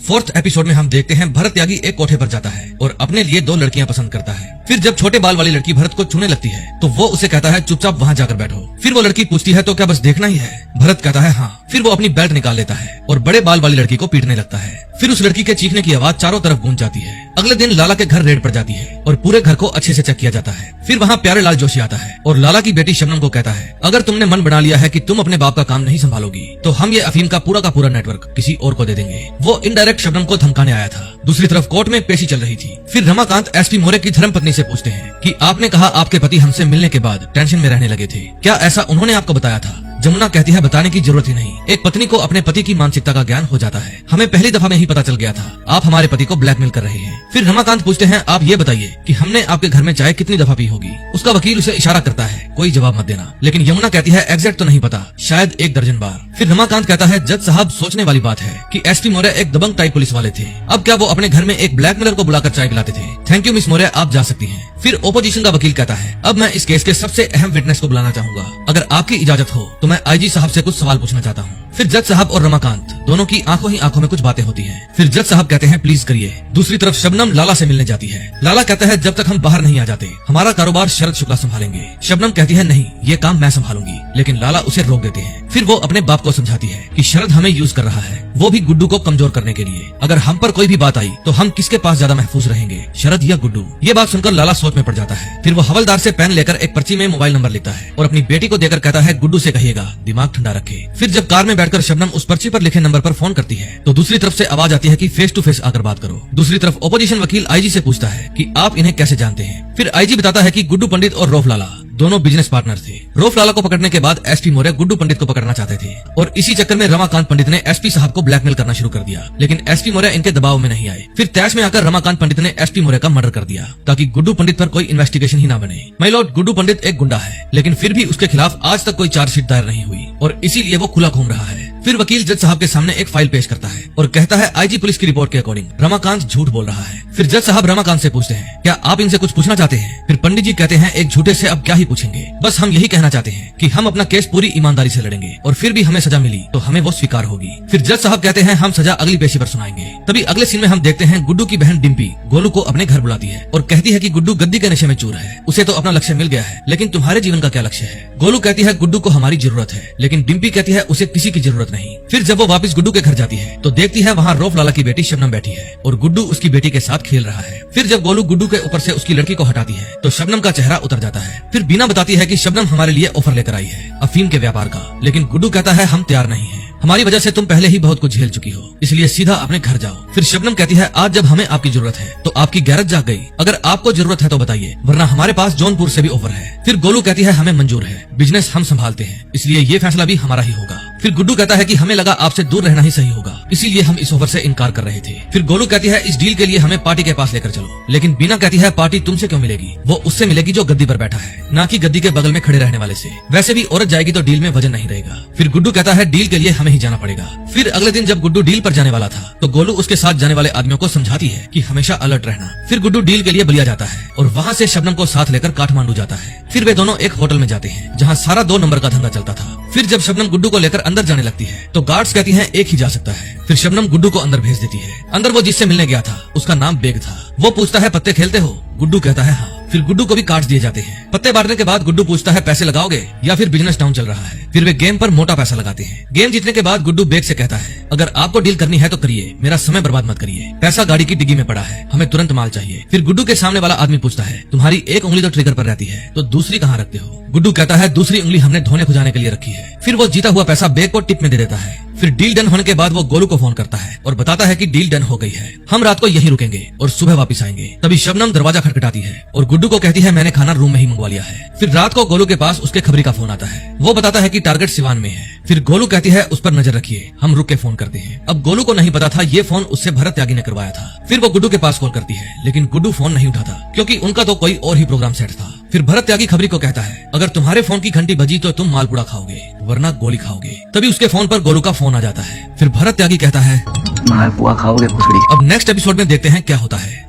4th एपिसोड में हम देखते हैं भरत त्यागी एक कोठे पर जाता है और अपने लिए 2 लड़कियां पसंद करता है। फिर जब छोटे बाल वाली लड़की भरत को छूने लगती है तो वो उसे कहता है चुपचाप वहाँ जाकर बैठो। फिर वो लड़की पूछती है तो क्या बस देखना ही है। भरत कहता है हाँ। फिर वो अपनी बेल्ट निकाल लेता है और बड़े बाल वाली लड़की को पीटने लगता है। फिर उस लड़की के चीखने की आवाज चारों तरफ गूंज जाती है। अगले दिन लाला के घर रेड पड़ जाती है और पूरे घर को अच्छे से चेक किया जाता है। फिर वहाँ प्यारे लाल जोशी आता है और लाला की बेटी शबनम को कहता है अगर तुमने मन बना लिया है कि तुम अपने बाप का काम नहीं संभालोगी तो हम ये अफीम का पूरा नेटवर्क किसी और को दे देंगे। वो इनडायरेक्ट शबनम को धमकाने आया था। दूसरी तरफ कोर्ट में पेशी चल रही थी। फिर रमाकांत SP मौर्य की धर्मपत्नी से पूछते हैं कि आपने कहा आपके पति हमसे मिलने के बाद टेंशन में रहने लगे थे, क्या ऐसा उन्होंने आपको बताया था। जमुना कहती है बताने की जरूरत ही नहीं, एक पत्नी को अपने पति की मानसिकता का ज्ञान हो जाता है, हमें पहली दफा में ही पता चल गया था आप हमारे पति को ब्लैकमेल कर रहे हैं। फिर रमाकांत पूछते हैं आप ये बताइए कि हमने आपके घर में चाय कितनी दफा पी होगी। उसका वकील उसे इशारा करता है कोई जवाब मत देना, लेकिन यमुना कहती है एग्जैक्ट तो नहीं पता, शायद 1 दर्जन बार। फिर रमाकांत कहता है जज साहब सोचने वाली बात है कि SP मौर्य एक दबंग टाइप पुलिस वाले थे, अब क्या वो अपने घर में एक ब्लैकमेलर को बुलाकर चाय पिलाते थे। थैंक यू मिस मौर्य, आप जा सकती हैं। फिर ओपोजिशन का वकील कहता है अब मैं इस केस के सबसे अहम विटनेस को बुलाना चाहूंगा, अगर आपकी इजाजत हो तो मैं IG साहब से कुछ सवाल पूछना चाहता हूँ। फिर जज साहब और रमाकांत दोनों की आंखों ही आंखों में कुछ बातें होती हैं। फिर जज साहब कहते हैं प्लीज करिए। दूसरी तरफ शबनम लाला से मिलने जाती है। लाला कहता है जब तक हम बाहर नहीं आ जाते हमारा कारोबार शरद शुक्ला संभालेंगे। शबनम कहती है नहीं ये काम मैं संभालूंगी, लेकिन लाला उसे रोक देते हैं। फिर वो अपने बाप को समझाती है कि शरद हमें यूज कर रहा है, वो भी गुड्डू को कमजोर करने के लिए। अगर हम पर कोई भी बात आई तो हम किसके पास ज्यादा महफूज रहेंगे, शरद या गुड्डू। ये बात सुनकर लाला सोच में पड़ जाता है। फिर वो हवलदार से पेन लेकर एक पर्ची में मोबाइल नंबर लिखता है और अपनी बेटी को देकर कहता है गुड्डू से कहिएगा दिमाग ठंडा रखे। फिर जब कार में बैठकर शबनम उस पर्ची पर लिखे नंबर पर फोन करती है तो दूसरी तरफ से आवाज आती है कि फेस टू फेस आकर बात करो। दूसरी तरफ ओपोजिशन वकील IG से पूछता है कि आप इन्हें कैसे जानते हैं। फिर IG बताता है कि गुड्डू पंडित और रौफ लाला दोनों बिजनेस पार्टनर थे। रऊफ लाला को पकड़ने के बाद एसपी मौर्य गुड्डू पंडित को पकड़ना चाहते थे और इसी चक्कर में रमाकांत पंडित ने एसपी साहब को ब्लैकमेल करना शुरू कर दिया, लेकिन एसपी मौर्य इनके दबाव में नहीं आए। फिर तैश में आकर रमाकांत पंडित ने एसपी मौर्य का मर्डर कर दिया ताकि गुड्डू पंडित पर कोई इन्वेस्टिगेशन ही ना बने। माय लॉर्ड, गुड्डू पंडित एक गुंडा है, लेकिन फिर भी उसके खिलाफ आज तक कोई चार्जशीट दायर नहीं हुई और इसीलिए वो खुला घूम रहा है। फिर वकील जज साहब के सामने एक फाइल पेश करता है और कहता है आईजी पुलिस की रिपोर्ट के अकॉर्डिंग रमाकांत झूठ बोल रहा है। फिर जज साहब रमाकांत से पूछते हैं, क्या आप इनसे कुछ पूछना चाहते हैं? फिर पंडित जी कहते हैं, एक झूठे से अब क्या ही पूछेंगे, बस हम यही कहना चाहते हैं कि हम अपना केस पूरी ईमानदारी से लड़ेंगे और फिर भी हमें सजा मिली तो हमें वो स्वीकार होगी। फिर जज साहब कहते हैं, हम सजा अगली पेशी पर सुनाएंगे। तभी अगले सीन में हम देखते हैं गुड्डू की बहन डिम्पी गोलू को अपने घर बुलाती है और कहती है कि गुड्डू गद्दी के नशे में चूर है, उसे तो अपना लक्ष्य मिल गया है, लेकिन तुम्हारे जीवन का क्या लक्ष्य है? गोलू कहती है, गुड्डू को हमारी जरूरत है, लेकिन डिम्पी कहती है उसे किसी की जरूरत नहीं। फिर जब वो वापस गुड्डू के घर जाती है तो देखती है वहाँ रऊफ लाला की बेटी शबनम बैठी है और गुड्डू उसकी बेटी के साथ खेल रहा है। फिर जब गोलू गुड्डू के ऊपर से उसकी लड़की को हटाती है तो शबनम का चेहरा उतर जाता है। फिर बीना बताती है कि शबनम हमारे लिए ऑफर लेकर आई है अफीम के व्यापार का, लेकिन गुड्डू कहता है हम तैयार नहीं है, हमारी वजह से तुम पहले ही बहुत कुछ झेल चुकी हो, इसलिए सीधा अपने घर जाओ। फिर शबनम कहती है, आज जब हमें आपकी जरूरत है तो आपकी गैरत जाग गई, अगर आपको जरूरत है तो बताइए, वरना हमारे पास जौनपुर से भी ऑफर है। फिर गोलू कहती है, हमें मंजूर है, बिजनेस हम संभालते हैं, इसलिए ये फैसला भी हमारा ही होगा। फिर गुड्डू कहता है कि हमें लगा आपसे दूर रहना ही सही होगा, इसीलिए हम इस ऑफर से इनकार कर रहे थे। फिर गोलू कहती है, इस डील के लिए हमें पार्टी के पास लेकर चलो, लेकिन बीना कहती है, पार्टी तुमसे क्यों मिलेगी, वो उससे मिलेगी जो गद्दी पर बैठा है, ना कि गद्दी के बगल में खड़े रहने वाले से। वैसे भी औरत जाएगी तो डील में वजन नहीं रहेगा। फिर गुड्डू कहता है, डील के लिए हमें ही जाना पड़ेगा। फिर अगले दिन जब गुड्डू डील पर जाने वाला था तो गोलू उसके साथ जाने वाले आदमियों को समझाती है कि हमेशा अलर्ट रहना। फिर गुड्डू डील के लिए बलिया जाता है और वहाँ से शबनम को साथ लेकर काठमांडू जाता है। फिर वे दोनों एक होटल में जाते हैं जहाँ सारा 2 नंबर का धंधा चलता था। फिर जब शबनम गुड्डू को लेकर अंदर जाने लगती है तो गार्ड्स कहती हैं एक ही जा सकता है। फिर शबनम गुड्डू को अंदर भेज देती है। अंदर वो जिससे मिलने गया था उसका नाम बेग था। वो पूछता है, पत्ते खेलते हो? गुड्डू कहता है हाँ। फिर गुड्डू को भी कार्ड्स दिए जाते हैं। पत्ते बांटने के बाद गुड्डू पूछता है, पैसे लगाओगे या फिर बिजनेस डाउन चल रहा है? फिर वे गेम पर मोटा पैसा लगाते हैं। गेम जीतने के बाद गुड्डू बेग से कहता है, अगर आपको डील करनी है तो करिए, मेरा समय बर्बाद मत करिए, पैसा गाड़ी की डिग्गी में पड़ा है, हमें तुरंत माल चाहिए। फिर गुड्डू के सामने वाला आदमी पूछता है, तुम्हारी एक उंगली तो ट्रिगर पर रहती है, तो दूसरी कहाँ रखते हो? गुड्डू कहता है, दूसरी उंगली हमने धोने खुजाने के लिए रखी है। फिर वो जीता हुआ पैसा बेग को टिप में दे देता है। फिर डील डन होने के बाद वो गोलू को फोन करता है और बताता है कि डील डन हो गई है, हम रात को यहीं रुकेंगे और सुबह वापस आएंगे। तभी शबनम दरवाजा खटखटाती है और गुड्डू को कहती है, मैंने खाना रूम में ही मंगवा लिया है। फिर रात को गोलू के पास उसके खबरी का फोन आता है। वो बताता है कि टारगेट सिवान में है। फिर गोलू कहती है, उस पर नजर रखिए, हम रुक के फोन करते हैं। अब गोलू को नहीं पता था ये फोन उससे भरत त्यागी ने करवाया था। फिर वो गुड्डू के पास कॉल करती है, लेकिन गुड्डू फोन नहीं उठाता क्योंकि उनका तो कोई और ही प्रोग्राम सेट था। फिर भरत त्यागी खबरी को कहता है, अगर तुम्हारे फोन की घंटी बजी तो तुम मालपुड़ा खाओगे, वरना गोली खाओगे। तभी उसके फोन पर गोलू का फोन आ जाता है। फिर भरत त्यागी कहता है, मालपुआ खाओगे भुसड़ी। अब नेक्स्ट एपिसोड में देखते हैं क्या होता है।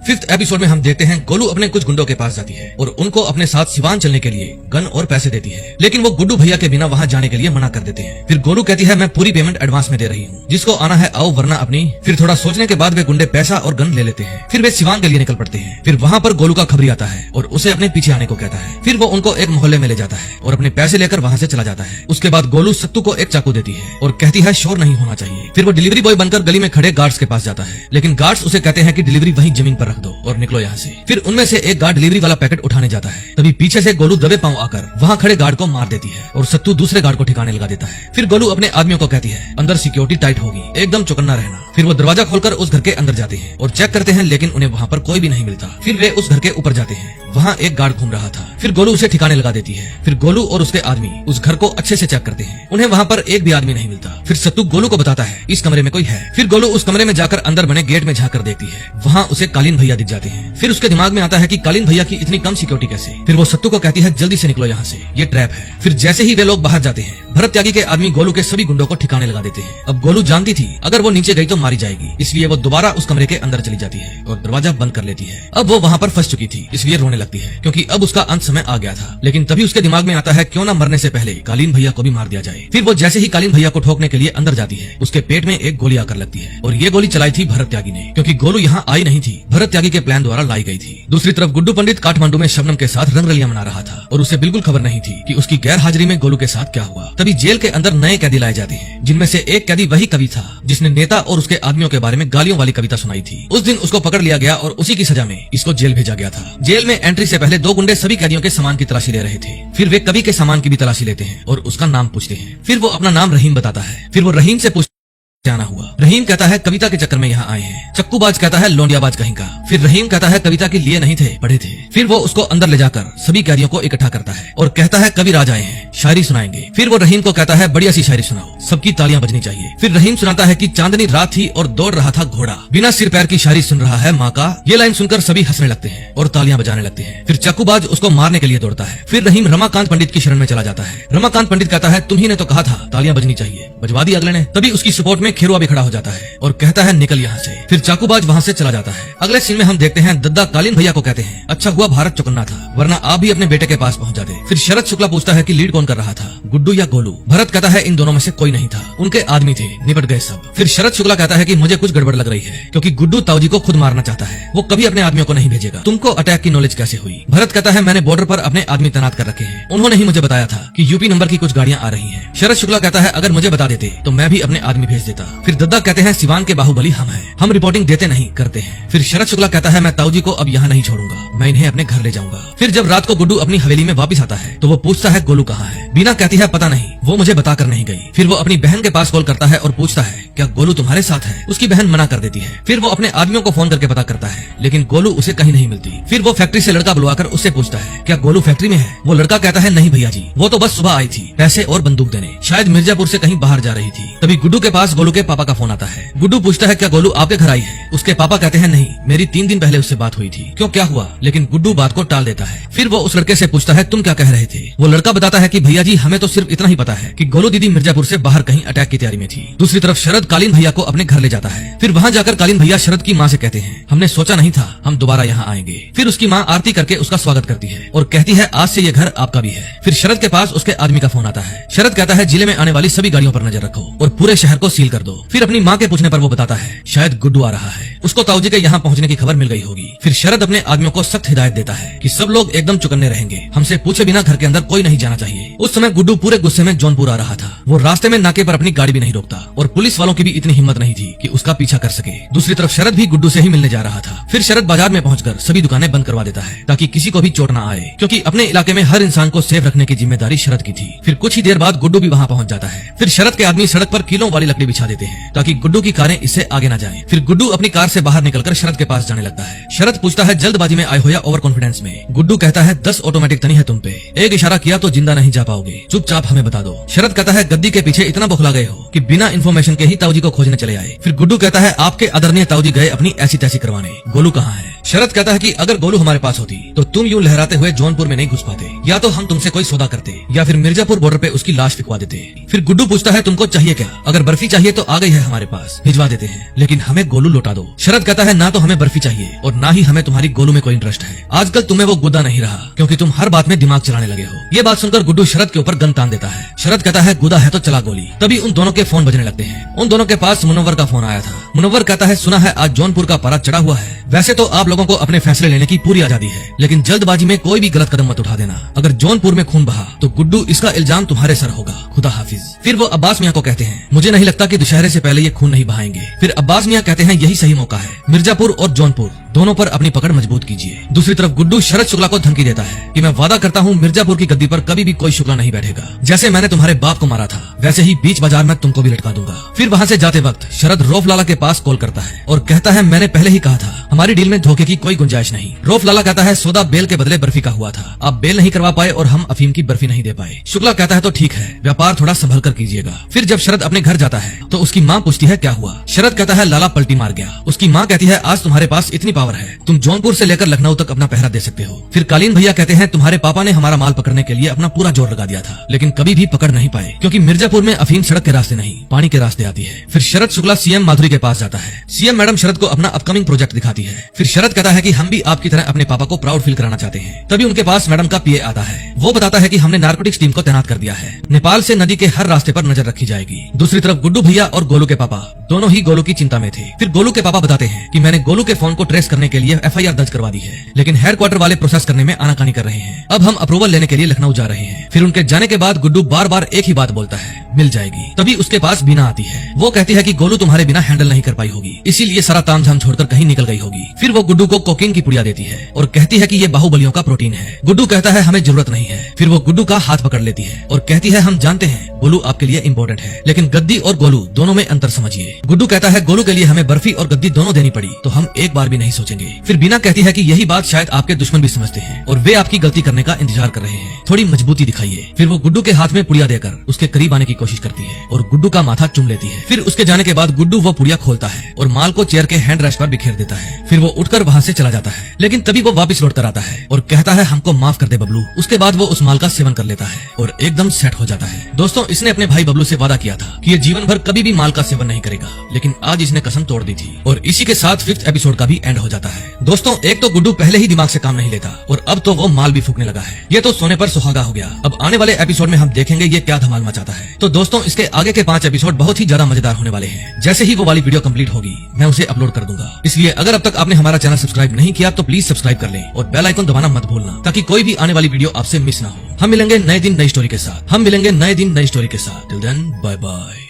5th एपिसोड में हम देखते हैं गोलू अपने कुछ गुंडों के पास जाती है और उनको अपने साथ सिवान चलने के लिए गन और पैसे देती है, लेकिन वो गुड्डू भैया के बिना वहाँ जाने के लिए मना कर देते हैं। फिर गोलू कहती है, मैं पूरी पेमेंट एडवांस में दे रही हूँ, जिसको आना है आओ वरना अपनी। फिर थोड़ा सोचने के बाद वे गुंडे पैसा और गन ले लेते हैं। फिर वे सिवान के लिए निकल पड़ते हैं। फिर वहाँ पर गोलू का खबरी आता है और उसे अपने पीछे आने को कहता है। फिर वो उनको एक मोहल्ले में ले जाता है और अपने पैसे लेकर वहाँ से चला जाता है। उसके बाद गोलू सत्तू को एक चाकू देती है और कहती है शोर नहीं होना चाहिए। फिर वो डिलीवरी बॉय बनकर गली में खड़े गार्ड्स के पास जाता है, लेकिन गार्ड्स उसे कहते हैं कि डिलीवरी वहीं जमीन पर रख दो और निकलो यहाँ से। फिर उनमें से एक गार्ड डिलीवरी वाला पैकेट उठाने जाता है। तभी पीछे से गोलू दबे पांव आकर वहाँ खड़े गार्ड को मार देती है और सत्तू दूसरे गार्ड को ठिकाने लगा देता है। फिर गोलू अपने आदमियों को कहती है, अंदर सिक्योरिटी टाइट होगी, एकदम चौकन्ना रहना। फिर वो दरवाजा खोलकर उस घर के अंदर जाते हैं और चेक करते हैं, लेकिन उन्हें वहाँ पर कोई भी नहीं मिलता। फिर वे उस घर के ऊपर जाते हैं, वहाँ एक गार्ड घूम रहा था। फिर गोलू उसे ठिकाने लगा देती है। फिर गोलू और उसके आदमी उस घर को अच्छे से चेक करते हैं, उन्हें वहाँ पर एक भी आदमी नहीं मिलता। फिर सत्तू गोलू को बताता है इस कमरे में कोई है। फिर गोलू उस कमरे में जाकर अंदर बने गेट में झांक कर देखती है, वहाँ उसे कालीन भैया दिख जाते हैं। फिर उसके दिमाग में आता है कि कालीन भैया की इतनी कम सिक्योरिटी कैसे। फिर वो सत्तू को कहती है, जल्दी से निकलो यहाँ से, ये ट्रैप है। फिर जैसे ही वे लोग बाहर जाते हैं, भरत त्यागी के आदमी गोलू के सभी गुंडों को ठिकाने लगा देते हैं। अब गोलू जानती थी अगर वो नीचे गई तो मारी जाएगी, इसलिए वो दोबारा उस कमरे के अंदर चली जाती है और दरवाजा बंद कर लेती है। अब वो वहाँ पर फंस चुकी थी, इसलिए रोने लगती है क्योंकि अब उसका अंत समय आ गया था। लेकिन तभी उसके दिमाग में आता है क्यों ना मरने से पहले कालीन भैया को भी मार दिया जाए। फिर वो जैसे ही कालीन भैया को ठोकने के लिए अंदर जाती है, उसके पेट में एक गोली आकर लगती है और ये गोली चलाई थी भरत त्यागी ने, क्योंकि गोलू यहाँ आई नहीं थी, भरत त्यागी के प्लान द्वारा लाई गई थी। दूसरी तरफ गुड्डू पंडित काठमांडू में शबनम के साथ रंगरलियां मना रहा था और उसे बिल्कुल खबर नहीं थी कि उसकी गैर हाजिरी में गोलू के साथ क्या हुआ। तभी जेल के अंदर नए कैदी लाए जाते हैं, जिनमें से एक कैदी वही कवि था जिसने नेता और उसके आदमियों के बारे में गालियों वाली कविता सुनाई थी। उस दिन उसको पकड़ लिया गया और उसी की सजा में इसको जेल भेजा गया था। जेल में एंट्री से पहले 2 गुंडे सभी कैदियों के सामान की तलाशी ले रहे थे। फिर वे कवि के सामान की भी तलाशी लेते हैं और उसका नाम पूछते हैं। फिर वो अपना नाम रहीम बताता है। फिर वो रहीम से पूछते आना हुआ। रहीम कहता है कविता के चक्कर में यहाँ आए हैं। चक्कूबाज कहता है लौंडियाबाज कहीं का। फिर रहीम कहता है कविता के लिए नहीं थे, पढ़े थे। फिर वो उसको अंदर ले जाकर सभी कैदियों को इकट्ठा करता है और कहता है कवि राज आए हैं, शायरी सुनाएंगे। फिर वो रहीम को कहता है बढ़िया सी शायरी सुनाओ, सबकी तालियां बजनी चाहिए। फिर रहीम सुनाता है कि चांदनी रात थी और दौड़ रहा था घोड़ा, बिना सिर पैर की शायरी सुन रहा है माँ का। ये लाइन सुनकर सभी हंसने लगते हैं और तालियां बजाने लगते हैं। फिर चक्कूबाज उसको मारने के लिए दौड़ता है। फिर रहीम रमाकांत पंडित की शरण में चला जाता है। रमाकांत पंडित कहता है तुम्ही ने तो कहा था तालियां बजनी चाहिए, बजवा दी अगले ने। तभी उसकी सपोर्ट में खेरुआ भी खड़ा हो जाता है और कहता है निकल यहाँ से। फिर चाकूबाज वहाँ से चला जाता है। अगले सीन में हम देखते हैं दद्दा कालीन भैया को कहते हैं अच्छा हुआ भारत चौकन्ना था, वरना आप भी अपने बेटे के पास पहुँच जाते। फिर शरद शुक्ला पूछता है कि लीड कौन कर रहा था, गुड्डू या गोलू। भरत कहता है इन दोनों में से कोई नहीं था, उनके आदमी थे, निपट गए सब। फिर शरद शुक्ला कहता है कि मुझे कुछ गड़बड़ लग रही है, क्योंकि गुड्डू ताऊजी को खुद मारना चाहता है, वो कभी अपने आदमियों को नहीं भेजेगा। तुमको अटैक की नॉलेज कैसे हुई? भरत कहता है मैंने बॉर्डर पर अपने आदमी तैनात कर रखे हैं, उन्होंने ही मुझे बताया था कि यूपी नंबर की कुछ गाड़ियां आ रही हैं। शरद शुक्ला कहता है अगर मुझे बता देते तो मैं भी अपने आदमी भेज देता। फिर दद्दा कहते हैं सिवान के बाहुबली हम हैं, हम रिपोर्टिंग देते नहीं करते हैं। फिर शरद शुक्ला कहता है मैं ताऊजी को अब यहाँ नहीं छोड़ूंगा, मैं इन्हें अपने घर ले जाऊंगा। फिर जब रात को गुड्डू अपनी हवेली में वापस आता है तो वो पूछता है गोलू कहाँ है। बीना कहती है पता नहीं, वो मुझे बताकर नहीं गई। फिर वो अपनी बहन के पास कॉल करता है और पूछता है क्या गोलू तुम्हारे साथ है? उसकी बहन मना कर देती है। फिर वो अपने आदमियों को फोन करके पता करता है, लेकिन गोलू उसे कहीं नहीं मिलती। फिर वो फैक्ट्री से लड़का बुलवाकर उससे पूछता है क्या गोलू फैक्ट्री में है? वो लड़का कहता है नहीं भैया जी, वो तो बस सुबह आई थी पैसे और बंदूक देने, शायद मिर्जापुर से कहीं बाहर जा रही थी। तभी गुड्डू के पास गोलू के पापा का फोन आता है। गुड्डू पूछता है क्या गोलू आपके घर आई है? उसके पापा कहते हैं नहीं, मेरी 3 दिन पहले उससे बात हुई थी। क्यों, क्या हुआ? लेकिन गुड्डू बात को टाल देता है। फिर वो उस लड़के से पूछता है तुम क्या कह रहे थे? वो लड़का बताता है कि भैया जी हमें तो सिर्फ इतना ही पता है कि गोलू दीदी मिर्जापुर से बाहर कहीं अटैक की तैयारी में थी। दूसरी तरफ शरद कालीन भैया को अपने घर ले जाता है। फिर वहाँ जाकर कालीन भैया शरद की माँ से कहते हैं हमने सोचा नहीं था हम दोबारा यहाँ आएंगे। फिर उसकी माँ आरती करके उसका स्वागत करती है और कहती है आज से ये घर आपका भी है। फिर शरद के पास उसके आदमी का फोन आता है। शरद कहता है जिले में आने वाली सभी गाड़ियों पर नजर रखो और पूरे शहर को सील कर दो। फिर अपनी माँ के पूछने पर वो बताता है शायद गुड्डू आ रहा है, उसको ताऊजी के यहाँ पहुँचने की खबर मिल गई होगी। फिर शरद अपने आदमियों को सख्त हिदायत देता है कि सब लोग एकदम चुकन्ने रहेंगे, हमसे पूछे बिना घर के अंदर कोई नहीं जाना चाहिए। उस समय गुड्डू पूरे गुस्से में जौनपुर आ रहा था। वो रास्ते में नाके पर अपनी गाड़ी भी नहीं रोकता और पुलिस वालों की भी इतनी हिम्मत नहीं थी कि उसका पीछा कर सके। दूसरी तरफ शरद भी गुड्डू से ही मिलने जा रहा था। फिर शरद बाजार में पहुंचकर सभी दुकानें बंद करवा देता है ताकि किसी को भी चोट न आए, क्योंकि अपने इलाके में हर इंसान को सेफ रखने की जिम्मेदारी शरद की थी। फिर कुछ ही देर बाद गुड्डू भी वहाँ पहुँच जाता है। फिर शरद के आदमी सड़क पर कीलों वाली लकड़ी बिछा देते हैं ताकि गुड्डू की कारें इससे आगे न जाएं। फिर गुड्डू अपनी कार से बाहर निकलकर शरद के पास जाने लगता है। शरद पूछता है जल्दबाजी में आए हो या ओवर कॉन्फिडेंस में? गुड्डू कहता है 10 ऑटोमेटिक तनी है तुम पे, एक इशारा किया तो जिंदा नहीं जा पाओगे, चुपचाप हमें बता दो। शरद कहता है गद्दी के पीछे इतना बौखला गए हो कि बिना इन्फॉर्मेशन के ही ताऊजी को खोजने चले आए। फिर गुड्डू कहता है आपके आदरणीय ताऊजी गए अपनी ऐसी तैसी करवाने, गोलू कहाँ है? शरद कहता है कि अगर गोलू हमारे पास होती तो तुम यूं लहराते हुए जौनपुर में नहीं घुस पाते, या तो हम तुमसे कोई सौदा करते या फिर मिर्जापुर बॉर्डर पे उसकी लाश फिकवा देते। फिर गुड्डू पूछता है तुमको चाहिए क्या? अगर बर्फी चाहिए तो आ गई है हमारे पास, भिजवा देते हैं, लेकिन हमें गोलू लौटा दो। शरद कहता है ना तो हमें बर्फी चाहिए और ना ही हमें तुम्हारी गोलू में कोई इंटरेस्ट है। आजकल तुम्हें वो गुद्दा नहीं रहा क्योंकि तुम हर बात में दिमाग चलाने लगे हो। ये बात सुनकर गुड्डू शरद के ऊपर गन तान देता है। शरद कहता है गुदा है तो चला गोली। तभी उन दोनों के फोन बजने लगते हैं। उन दोनों के पास मुनव्वर का फोन आया था। मुनव्वर कहता है सुना है आज जौनपुर का पारा चढ़ा हुआ है। वैसे तो आप लोगों को अपने फैसले लेने की पूरी आजादी है, लेकिन जल्दबाजी में कोई भी गलत कदम मत उठा देना। अगर जौनपुर में खून बहा तो गुड्डू इसका इल्जाम तुम्हारे सर होगा, खुदा हाफिज। फिर वो अब्बास मियाँ को कहते हैं मुझे नहीं लगता कि दुशहरे से पहले ये खून नहीं बहाएंगे। फिर अब्बास मियाँ कहते हैं यही सही मौका है, मिर्जापुर और जौनपुर दोनों पर अपनी पकड़ मजबूत कीजिए। दूसरी तरफ गुड्डू शरद शुक्ला को धमकी देता है कि मैं वादा करता हूँ मिर्जापुर की गद्दी पर कभी भी कोई शुक्ला नहीं बैठेगा। जैसे मैंने तुम्हारे बाप को मारा था वैसे ही बीच बाजार में तुमको भी लटका दूंगा। फिर वहाँ से जाते वक्त शरद रौफ लाला के पास कॉल करता है और कहता है मैंने पहले ही कहा था हमारी डील में धोखे की कोई गुंजाइश नहीं। रौफ लाला कहता है सौदा बेल के बदले बर्फी का हुआ था, आप बेल नहीं करवा पाए और हम अफीम की बर्फी नहीं दे पाए। शुक्ला कहता है तो ठीक है, व्यापार थोड़ा संभल कर कीजिएगा। फिर जब शरद अपने घर जाता है तो उसकी माँ पूछती है क्या हुआ? शरद कहता है लाला पलटी मार गया। उसकी माँ कहती है आज तुम्हारे पास इतनी पावर है, तुम जौनपुर से लेकर लखनऊ तक अपना पहरा दे सकते हो। फिर कालीन भैया कहते हैं तुम्हारे पापा ने हमारा माल पकड़ने के लिए अपना पूरा जोर लगा दिया था, लेकिन कभी भी पकड़ नहीं पाए क्योंकि मिर्जापुर में अफीम सड़क के रास्ते नहीं पानी के रास्ते आती है। फिर शरद शुक्ला सीएम माधुरी के पास जाता है। सीएम मैडम शरद को अपना अपकमिंग प्रोजेक्ट दिखाती है। फिर शरद कहता है कि हम भी आपकी तरह अपने पापा को प्राउड फील कराना चाहते हैं। तभी उनके पास मैडम का पीए आता है। वो बताता है कि हमने नार्कोटिक्स टीम को तैनात कर दिया है, नेपाल से नदी के हर रास्ते पर नजर रखी जाएगी। दूसरी तरफ गुड्डू भैया और गोलू के पापा दोनों ही गोलू की चिंता में थे। फिर गोलू के पापा बताते हैं कि मैंने गोलू के फोन को ट्रेस करने के लिए एफआईआर दर्ज करवा दी है, लेकिन हेडक्वार्टर वाले प्रोसेस करने में आनाकानी कर रहे हैं। अब हम अप्रूवल लेने के लिए लखनऊ जा रहे हैं। फिर उनके जाने के बाद गुड्डू बार बार एक ही बात बोलता है मिल जाएगी। तभी उसके पास बीना आती है। वो कहती है कि गोलू तुम्हारे बिना हैंडल नहीं कर पाई होगी, इसीलिए सारा तामझाम छोड़कर कहीं निकल गई होगी। फिर वो गुड्डू को कोकीन की पुड़िया देती है और कहती है कि ये बाहुबलियों का प्रोटीन है। गुड्डू कहता है हमें जरूरत नहीं है। फिर वो गुड्डू का हाथ पकड़ लेती है और कहती है हम जानते हैं गोलू आपके लिए इम्पोर्टेंट है, लेकिन गद्दी और गोलू दोनों में अंतर समझिए। गुड्डू कहता है गोलू के लिए हमें बर्फी और गद्दी दोनों देनी पड़ी तो हम एक बार भी नहीं सोचेंगे। फिर बीना कहती है कि यही बात शायद आपके दुश्मन भी समझते हैं और वे आपकी गलती करने का इंतजार कर रहे हैं, थोड़ी मजबूती दिखाइए। फिर वो गुड्डू के हाथ में पुड़िया देकर उसके करीब आने की कोशिश करती है और गुड्डू का माथा चूम लेती है। फिर उसके जाने के बाद गुड्डू वो पुड़िया खोलता है और माल को चेयर के हैंड रेस्ट पर बिखेर देता है। फिर वो उठकर वहाँ से चला जाता है, लेकिन तभी वो वापस लौट कर आता है और कहता है हमको माफ कर दे बबलू। उसके बाद वो उस माल का सेवन कर लेता है और एकदम सेट हो जाता है। दोस्तों, इसने अपने भाई बबलू से वादा किया था कि ये जीवन भर कभी भी माल का सेवन नहीं करेगा, लेकिन आज इसने कसम तोड़ दी थी और इसी के साथ 5th एपिसोड का भी एंड हो जाता है। दोस्तों, एक तो गुड्डू पहले ही दिमाग से काम नहीं लेता और अब तो वो माल भी फूकने लगा है। ये तो सोने पर सुहागा हो गया। अब आने वाले एपिसोड में हम देखेंगे ये क्या धमाल मचाता है। तो दोस्तों, इसके आगे के 5 एपिसोड बहुत ही ज्यादा मजेदार होने वाले हैं। जैसे ही वो वाली वीडियो कंप्लीट होगी मैं उसे अपलोड कर दूंगा, इसलिए अगर अब तक आपने हमारा चैनल सब्सक्राइब नहीं किया तो प्लीज सब्सक्राइब कर लें और बेल आइकन दबाना मत भूलना ताकि कोई भी आने वाली वीडियो आपसे मिस ना हो। हम मिलेंगे नए दिन नई स्टोरी के साथ। Till then bye bye.